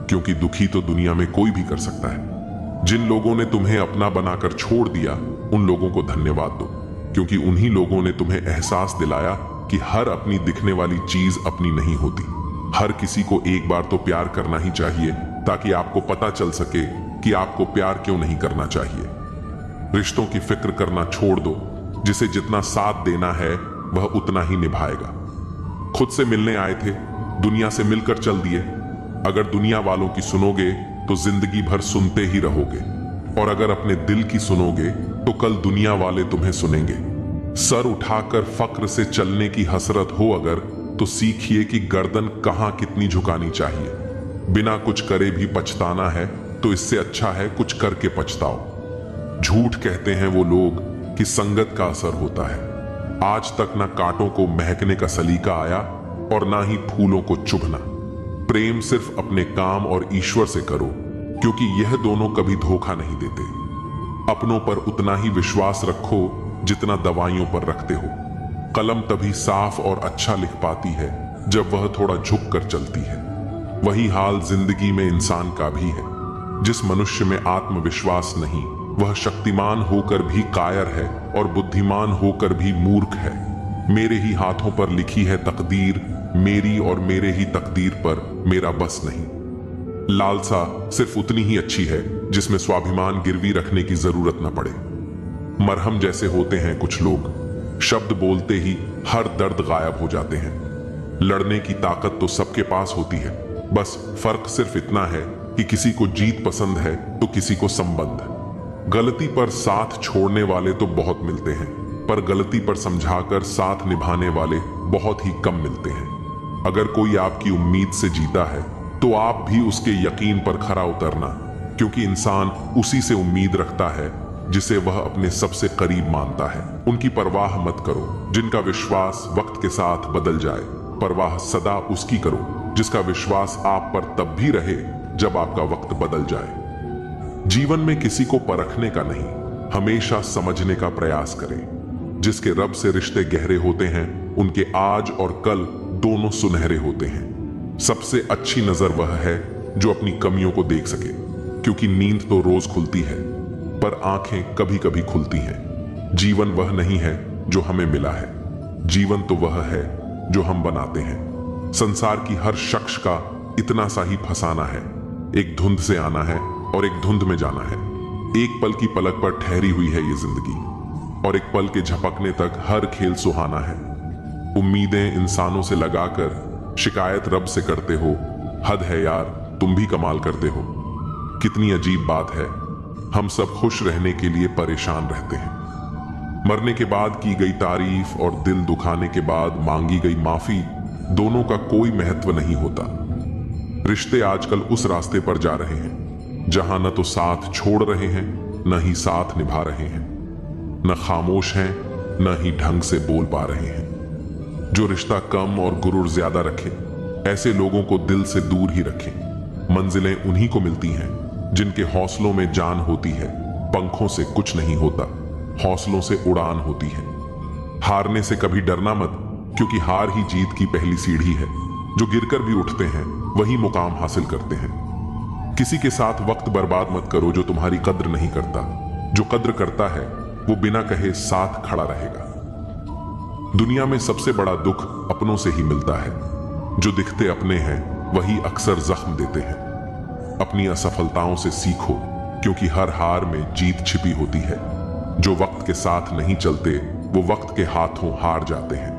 क्योंकि दुखी तो दुनिया में कोई भी कर सकता है। जिन लोगों ने तुम्हें अपना बनाकर छोड़ दिया उन लोगों को धन्यवाद दो, क्योंकि उन्हीं लोगों ने तुम्हें एहसास दिलाया कि हर अपनी दिखने वाली चीज अपनी नहीं होती। हर किसी को एक बार तो प्यार करना ही चाहिए, ताकि आपको पता चल सके कि आपको प्यार क्यों नहीं करना चाहिए। रिश्तों की फिक्र करना छोड़ दो। जिसे जितना साथ देना है वह उतना ही निभाएगा। खुद से मिलने आए थे, दुनिया से मिलकर चल दिए। अगर दुनिया वालों की सुनोगे तो जिंदगी भर सुनते ही रहोगे, और अगर अपने दिल की सुनोगे तो कल दुनिया वाले तुम्हें सुनेंगे। सर उठाकर फक्र से चलने की हसरत हो अगर, तो सीखिए कि गर्दन कहां कितनी झुकानी चाहिए। बिना कुछ करे भी पछताना है तो इससे अच्छा है कुछ करके पछताओ। झूठ कहते हैं वो लोग कि संगत का असर होता है। आज तक ना कांटों को महकने का सलीका आया और ना ही फूलों को चुभना। प्रेम सिर्फ अपने काम और ईश्वर से करो, क्योंकि यह दोनों कभी धोखा नहीं देते। अपनों पर उतना ही विश्वास रखो जितना दवाइयों पर रखते हो। कलम तभी साफ और अच्छा लिख पाती है जब वह थोड़ा झुक कर चलती है। वही हाल जिंदगी में इंसान का भी है। जिस मनुष्य में आत्मविश्वास नहीं वह शक्तिमान होकर भी कायर है और बुद्धिमान होकर भी मूर्ख है। मेरे ही हाथों पर लिखी है तकदीर, मेरी और मेरे ही तकदीर पर मेरा बस नहीं। लालसा सिर्फ उतनी ही अच्छी है जिसमें स्वाभिमान गिरवी रखने की जरूरत न पड़े। मरहम जैसे होते हैं कुछ लोग, शब्द बोलते ही हर दर्द गायब हो जाते हैं। लड़ने की ताकत तो सबके पास होती है, बस फर्क सिर्फ इतना है कि किसी को जीत पसंद है तो किसी को संबंध। गलती पर साथ छोड़ने वाले तो बहुत मिलते हैं, पर गलती पर समझाकर साथ निभाने वाले बहुत ही कम मिलते हैं। अगर कोई आपकी उम्मीद से जीता है तो आप भी उसके यकीन पर खरा उतरना, क्योंकि इंसान उसी से उम्मीद रखता है जिसे वह अपने सबसे करीब मानता है। उनकी परवाह मत करो जिनका विश्वास वक्त के साथ बदल जाए, परवाह सदा उसकी करो जिसका विश्वास आप पर तब भी रहे जब आपका वक्त बदल जाए। जीवन में किसी को परखने का नहीं, हमेशा समझने का प्रयास करें। जिसके रब से रिश्ते गहरे होते हैं उनके आज और कल दोनों सुनहरे होते हैं। सबसे अच्छी नजर वह है जो अपनी कमियों को देख सके, क्योंकि नींद तो रोज खुलती है पर आंखें कभी कभी खुलती हैं। जीवन वह नहीं है जो हमें मिला है, जीवन तो वह है जो हम बनाते हैं। संसार की हर शख्स का इतना सा ही फसाना है, एक धुंध से आना है और एक धुंध में जाना है। एक पल की पलक पर ठहरी हुई है ये जिंदगी, और एक पल के झपकने तक हर खेल सुहाना है। उम्मीदें इंसानों से लगाकर शिकायत रब से करते हो, हद है यार तुम भी कमाल करते हो। कितनी अजीब बात है, हम सब खुश रहने के लिए परेशान रहते हैं। मरने के बाद की गई तारीफ और दिल दुखाने के बाद मांगी गई माफी, दोनों का कोई महत्व नहीं होता। रिश्ते आजकल उस रास्ते पर जा रहे हैं जहां न तो साथ छोड़ रहे हैं न ही साथ निभा रहे हैं, न खामोश हैं न ही ढंग से बोल पा रहे हैं। जो रिश्ता कम और गुरूर ज्यादा रखे, ऐसे लोगों को दिल से दूर ही रखें। मंजिलें उन्हीं को मिलती हैं जिनके हौसलों में जान होती है। पंखों से कुछ नहीं होता, हौसलों से उड़ान होती है। हारने से कभी डरना मत, क्योंकि हार ही जीत की पहली सीढ़ी है। जो गिरकर भी उठते हैं वही मुकाम हासिल करते हैं। किसी के साथ वक्त बर्बाद मत करो जो तुम्हारी कद्र नहीं करता। जो कद्र करता है वो बिना कहे साथ खड़ा रहेगा। दुनिया में सबसे बड़ा दुख अपनों से ही मिलता है। जो दिखते अपने हैं वही अक्सर जख्म देते हैं। अपनी असफलताओं से सीखो, क्योंकि हर हार में जीत छिपी होती है। जो वक्त के साथ नहीं चलते वो वक्त के हाथों हार जाते हैं।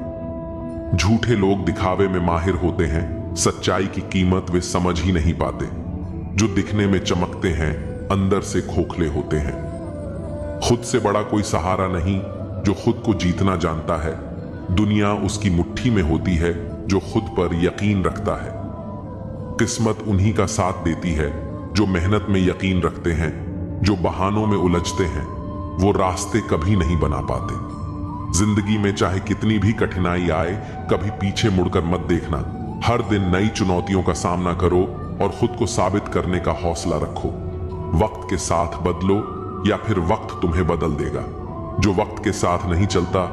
झूठे लोग दिखावे में माहिर होते हैं, सच्चाई की कीमत वे समझ ही नहीं पाते। जो दिखने में चमकते हैं अंदर से खोखले होते हैं। खुद से बड़ा कोई सहारा नहीं जो खुद को जीतना जानता है। दुनिया उसकी मुट्ठी में होती है जो खुद पर यकीन रखता है। किस्मत उन्हीं का साथ देती है जो मेहनत में यकीन रखते हैं। जो बहानों में उलझते हैं वो रास्ते कभी नहीं बना पाते। जिंदगी में चाहे कितनी भी कठिनाई आए, कभी पीछे मुड़कर मत देखना। हर दिन नई चुनौतियों का सामना करो और खुद को साबित करने का हौसला रखो। वक्त के साथ बदलो या फिर वक्त तुम्हें बदल देगा। जो वक्त के साथ नहीं चलता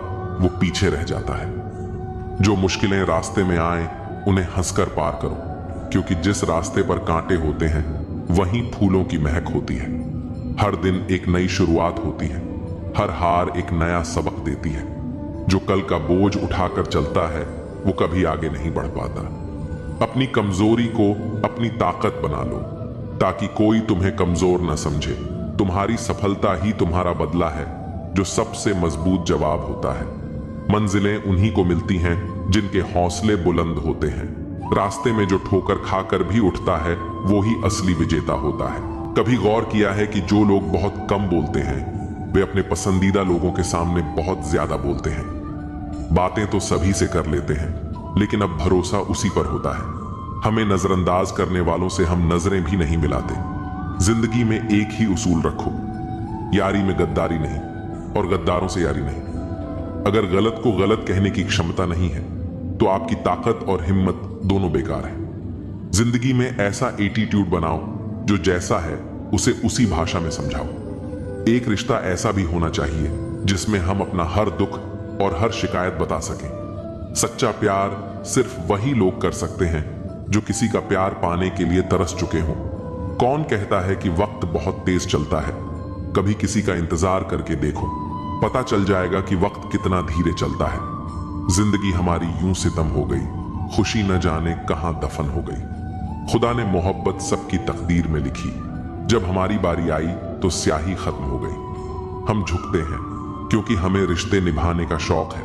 वो पीछे रह जाता है। जो मुश्किलें रास्ते में आए उन्हें हंसकर पार करो, क्योंकि जिस रास्ते पर कांटे होते हैं वहीं फूलों की महक होती है। हर दिन एक नई शुरुआत होती है। हर हार एक नया सबक देती है। जो कल का बोझ उठाकर चलता है वो कभी आगे नहीं बढ़ पाता। अपनी कमजोरी को अपनी ताकत बना लो, ताकि कोई तुम्हें कमजोर न समझे। तुम्हारी सफलता ही तुम्हारा बदला है, जो सबसे मजबूत जवाब होता है। मंजिलें उन्हीं को मिलती हैं जिनके हौसले बुलंद होते हैं। रास्ते में जो ठोकर खाकर भी उठता है वो ही असली विजेता होता है। कभी गौर किया है कि जो लोग बहुत कम बोलते हैं वे अपने पसंदीदा लोगों के सामने बहुत ज्यादा बोलते हैं। बातें तो सभी से कर लेते हैं, लेकिन अब भरोसा उसी पर होता है। हमें नजरअंदाज करने वालों से हम नजरें भी नहीं मिलाते। जिंदगी में एक ही उसूल रखो, यारी में गद्दारी नहीं और गद्दारों से यारी नहीं। अगर गलत को गलत कहने की क्षमता नहीं है तो आपकी ताकत और हिम्मत दोनों बेकार है। जिंदगी में ऐसा एटीट्यूड बनाओ जो जैसा है उसे उसी भाषा में समझाओ। एक रिश्ता ऐसा भी होना चाहिए जिसमें हम अपना हर दुख और हर शिकायत बता सकें। सच्चा प्यार सिर्फ वही लोग कर सकते हैं जो किसी का प्यार पाने के लिए तरस चुके हों। कौन कहता है कि वक्त बहुत तेज चलता है? कभी किसी का इंतजार करके देखो, पता चल जाएगा कि वक्त कितना धीरे चलता है। जिंदगी हमारी यूं सितम हो गई, खुशी न जाने कहां दफन हो गई। खुदा ने मोहब्बत सबकी तकदीर में लिखी, जब हमारी बारी आई तो स्याही खत्म हो गई। हम झुकते हैं क्योंकि हमें रिश्ते निभाने का शौक है,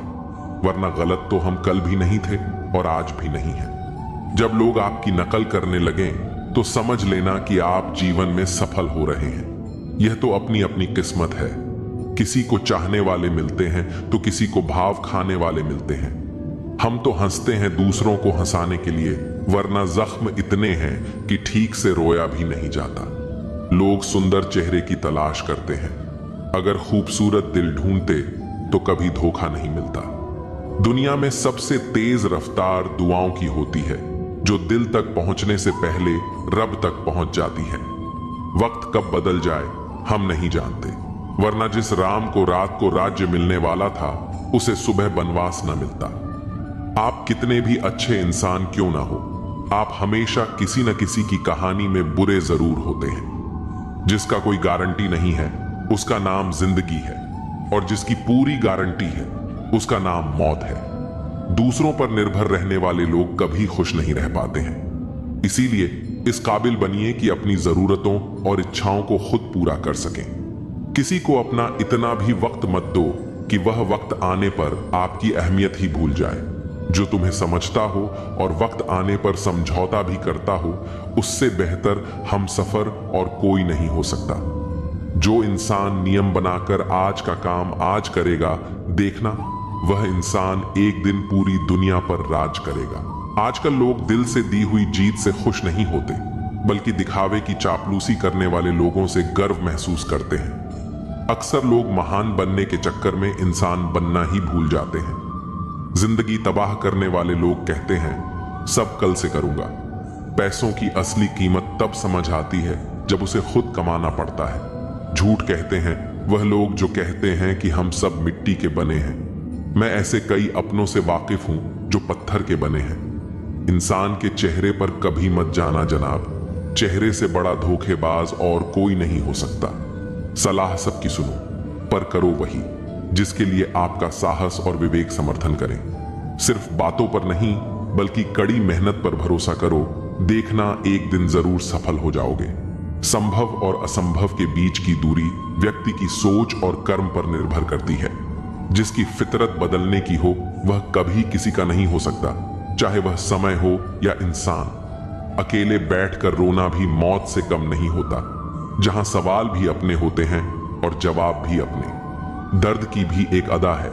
वरना गलत तो हम कल भी नहीं थे और आज भी नहीं है। जब लोग आपकी नकल करने लगें तो समझ लेना कि आप जीवन में सफल हो रहे हैं। यह तो अपनी अपनी किस्मत है। किसी को चाहने वाले मिलते हैं तो किसी को भाव खाने वाले मिलते हैं। हम तो हंसते हैं दूसरों को हंसाने के लिए, वरना जख्म इतने हैं कि ठीक से रोया भी नहीं जाता। लोग सुंदर चेहरे की तलाश करते हैं, अगर खूबसूरत दिल ढूंढते तो कभी धोखा नहीं मिलता। दुनिया में सबसे तेज रफ्तार दुआओं की होती है, जो दिल तक पहुंचने से पहले रब तक पहुंच जाती है। वक्त कब बदल जाए हम नहीं जानते, वरना जिस राम को रात को राज्य मिलने वाला था उसे सुबह बनवास न मिलता। आप कितने भी अच्छे इंसान क्यों ना हो, आप हमेशा किसी न किसी की कहानी में बुरे जरूर होते हैं। जिसका कोई गारंटी नहीं है उसका नाम जिंदगी है, और जिसकी पूरी गारंटी है उसका नाम मौत है। दूसरों पर निर्भर रहने वाले लोग कभी खुश नहीं रह पाते हैं। इसीलिए इस काबिल बनिए कि अपनी जरूरतों और इच्छाओं को खुद पूरा कर सकें। किसी को अपना इतना भी वक्त मत दो कि वह वक्त आने पर आपकी अहमियत ही भूल जाए। जो तुम्हें समझता हो और वक्त आने पर समझौता भी करता हो, उससे बेहतर हमसफर और कोई नहीं हो सकता। जो इंसान नियम बनाकर आज का काम आज करेगा, देखना वह इंसान एक दिन पूरी दुनिया पर राज करेगा। आजकल लोग दिल से दी हुई जीत से खुश नहीं होते, बल्कि दिखावे की चापलूसी करने वाले लोगों से गर्व महसूस करते हैं। अक्सर लोग महान बनने के चक्कर में इंसान बनना ही भूल जाते हैं। जिंदगी तबाह करने वाले लोग कहते हैं सब कल से करूंगा। पैसों की असली कीमत तब समझ आती है जब उसे खुद कमाना पड़ता है। झूठ कहते हैं वह लोग जो कहते हैं कि हम सब मिट्टी के बने हैं। मैं ऐसे कई अपनों से वाकिफ हूं जो पत्थर के बने हैं। इंसान के चेहरे पर कभी मत जाना जनाब, चेहरे से बड़ा धोखेबाज और कोई नहीं हो सकता। सलाह सबकी सुनो, पर करो वही जिसके लिए आपका साहस और विवेक समर्थन करें। सिर्फ बातों पर नहीं बल्कि कड़ी मेहनत पर भरोसा करो, देखना एक दिन जरूर सफल हो जाओगे। संभव और असंभव के बीच की दूरी व्यक्ति की सोच और कर्म पर निर्भर करती है। जिसकी फितरत बदलने की हो वह कभी किसी का नहीं हो सकता, चाहे वह समय हो या इंसान। अकेले बैठकर रोना भी मौत से कम नहीं होता, जहां सवाल भी अपने होते हैं और जवाब भी अपने। दर्द की भी एक अदा है,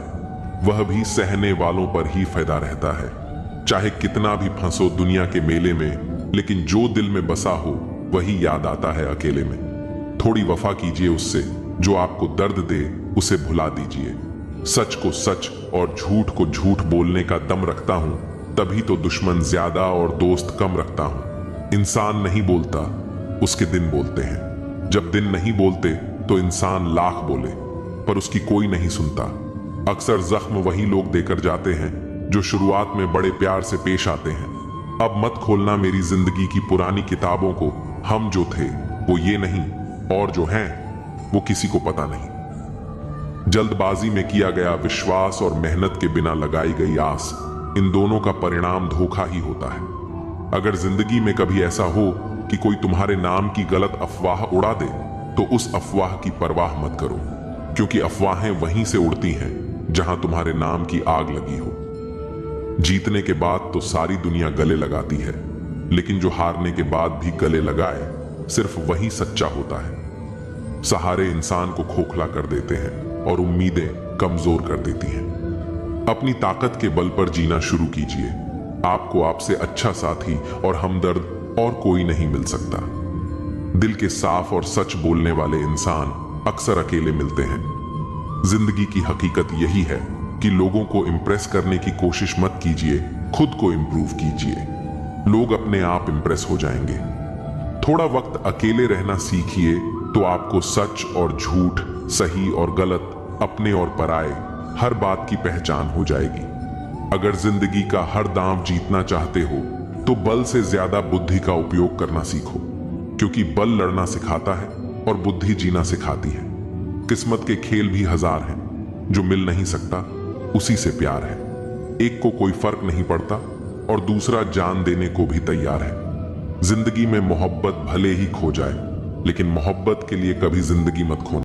वह भी सहने वालों पर ही फायदा रहता है। चाहे कितना भी फंसो दुनिया के मेले में, लेकिन जो दिल में बसा हो वही याद आता है अकेले में। थोड़ी वफा कीजिए उससे, जो आपको दर्द दे उसे भुला दीजिए। सच को सच और झूठ को झूठ बोलने का दम रखता हूं, तभी तो दुश्मन ज्यादा और दोस्त कम रखता हूं। इंसान नहीं बोलता, उसके दिन बोलते हैं। जब दिन नहीं बोलते तो इंसान लाख बोले, पर उसकी कोई नहीं सुनता। अक्सर जख्म वही लोग देकर जाते हैं जो शुरुआत में बड़े प्यार से पेश आते हैं। अब मत खोलना मेरी जिंदगी की पुरानी किताबों को, हम जो थे वो ये नहीं, और जो हैं वो किसी को पता नहीं। जल्दबाजी में किया गया विश्वास और मेहनत के बिना लगाई गई आस, इन दोनों का परिणाम धोखा ही होता है। अगर जिंदगी में कभी ऐसा हो कि कोई तुम्हारे नाम की गलत अफवाह उड़ा दे, तो उस अफवाह की परवाह मत करो, क्योंकि अफवाहें वहीं से उड़ती हैं जहां तुम्हारे नाम की आग लगी हो। जीतने के बाद तो सारी दुनिया गले लगाती है, लेकिन जो हारने के बाद भी गले लगाए सिर्फ वही सच्चा होता है। सहारे इंसान को खोखला कर देते हैं और उम्मीदें कमजोर कर देती हैं। अपनी ताकत के बल पर जीना शुरू कीजिए। आपको आपसे अच्छा साथी और हमदर्द और कोई नहीं मिल सकता। दिल के साफ और सच बोलने वाले इंसान अक्सर अकेले मिलते हैं। जिंदगी की हकीकत यही है कि लोगों को इंप्रेस करने की कोशिश मत कीजिए, खुद को इंप्रूव कीजिए। लोग अपने आप इंप्रेस हो जाएंगे। थोड़ा वक्त अकेले रहना सीखिए तो आपको सच और झूठ, सही और गलत, अपने और पराये हर बात की पहचान हो जाएगी। अगर जिंदगी का हर दांव जीतना चाहते हो तो बल से ज्यादा बुद्धि का उपयोग करना सीखो, क्योंकि बल लड़ना सिखाता है और बुद्धि जीना सिखाती है। किस्मत के खेल भी हजार हैं, जो मिल नहीं सकता उसी से प्यार है। एक को कोई फर्क नहीं पड़ता और दूसरा जान देने को भी तैयार है। जिंदगी में मोहब्बत भले ही खो जाए, लेकिन मोहब्बत के लिए कभी जिंदगी मत खोना।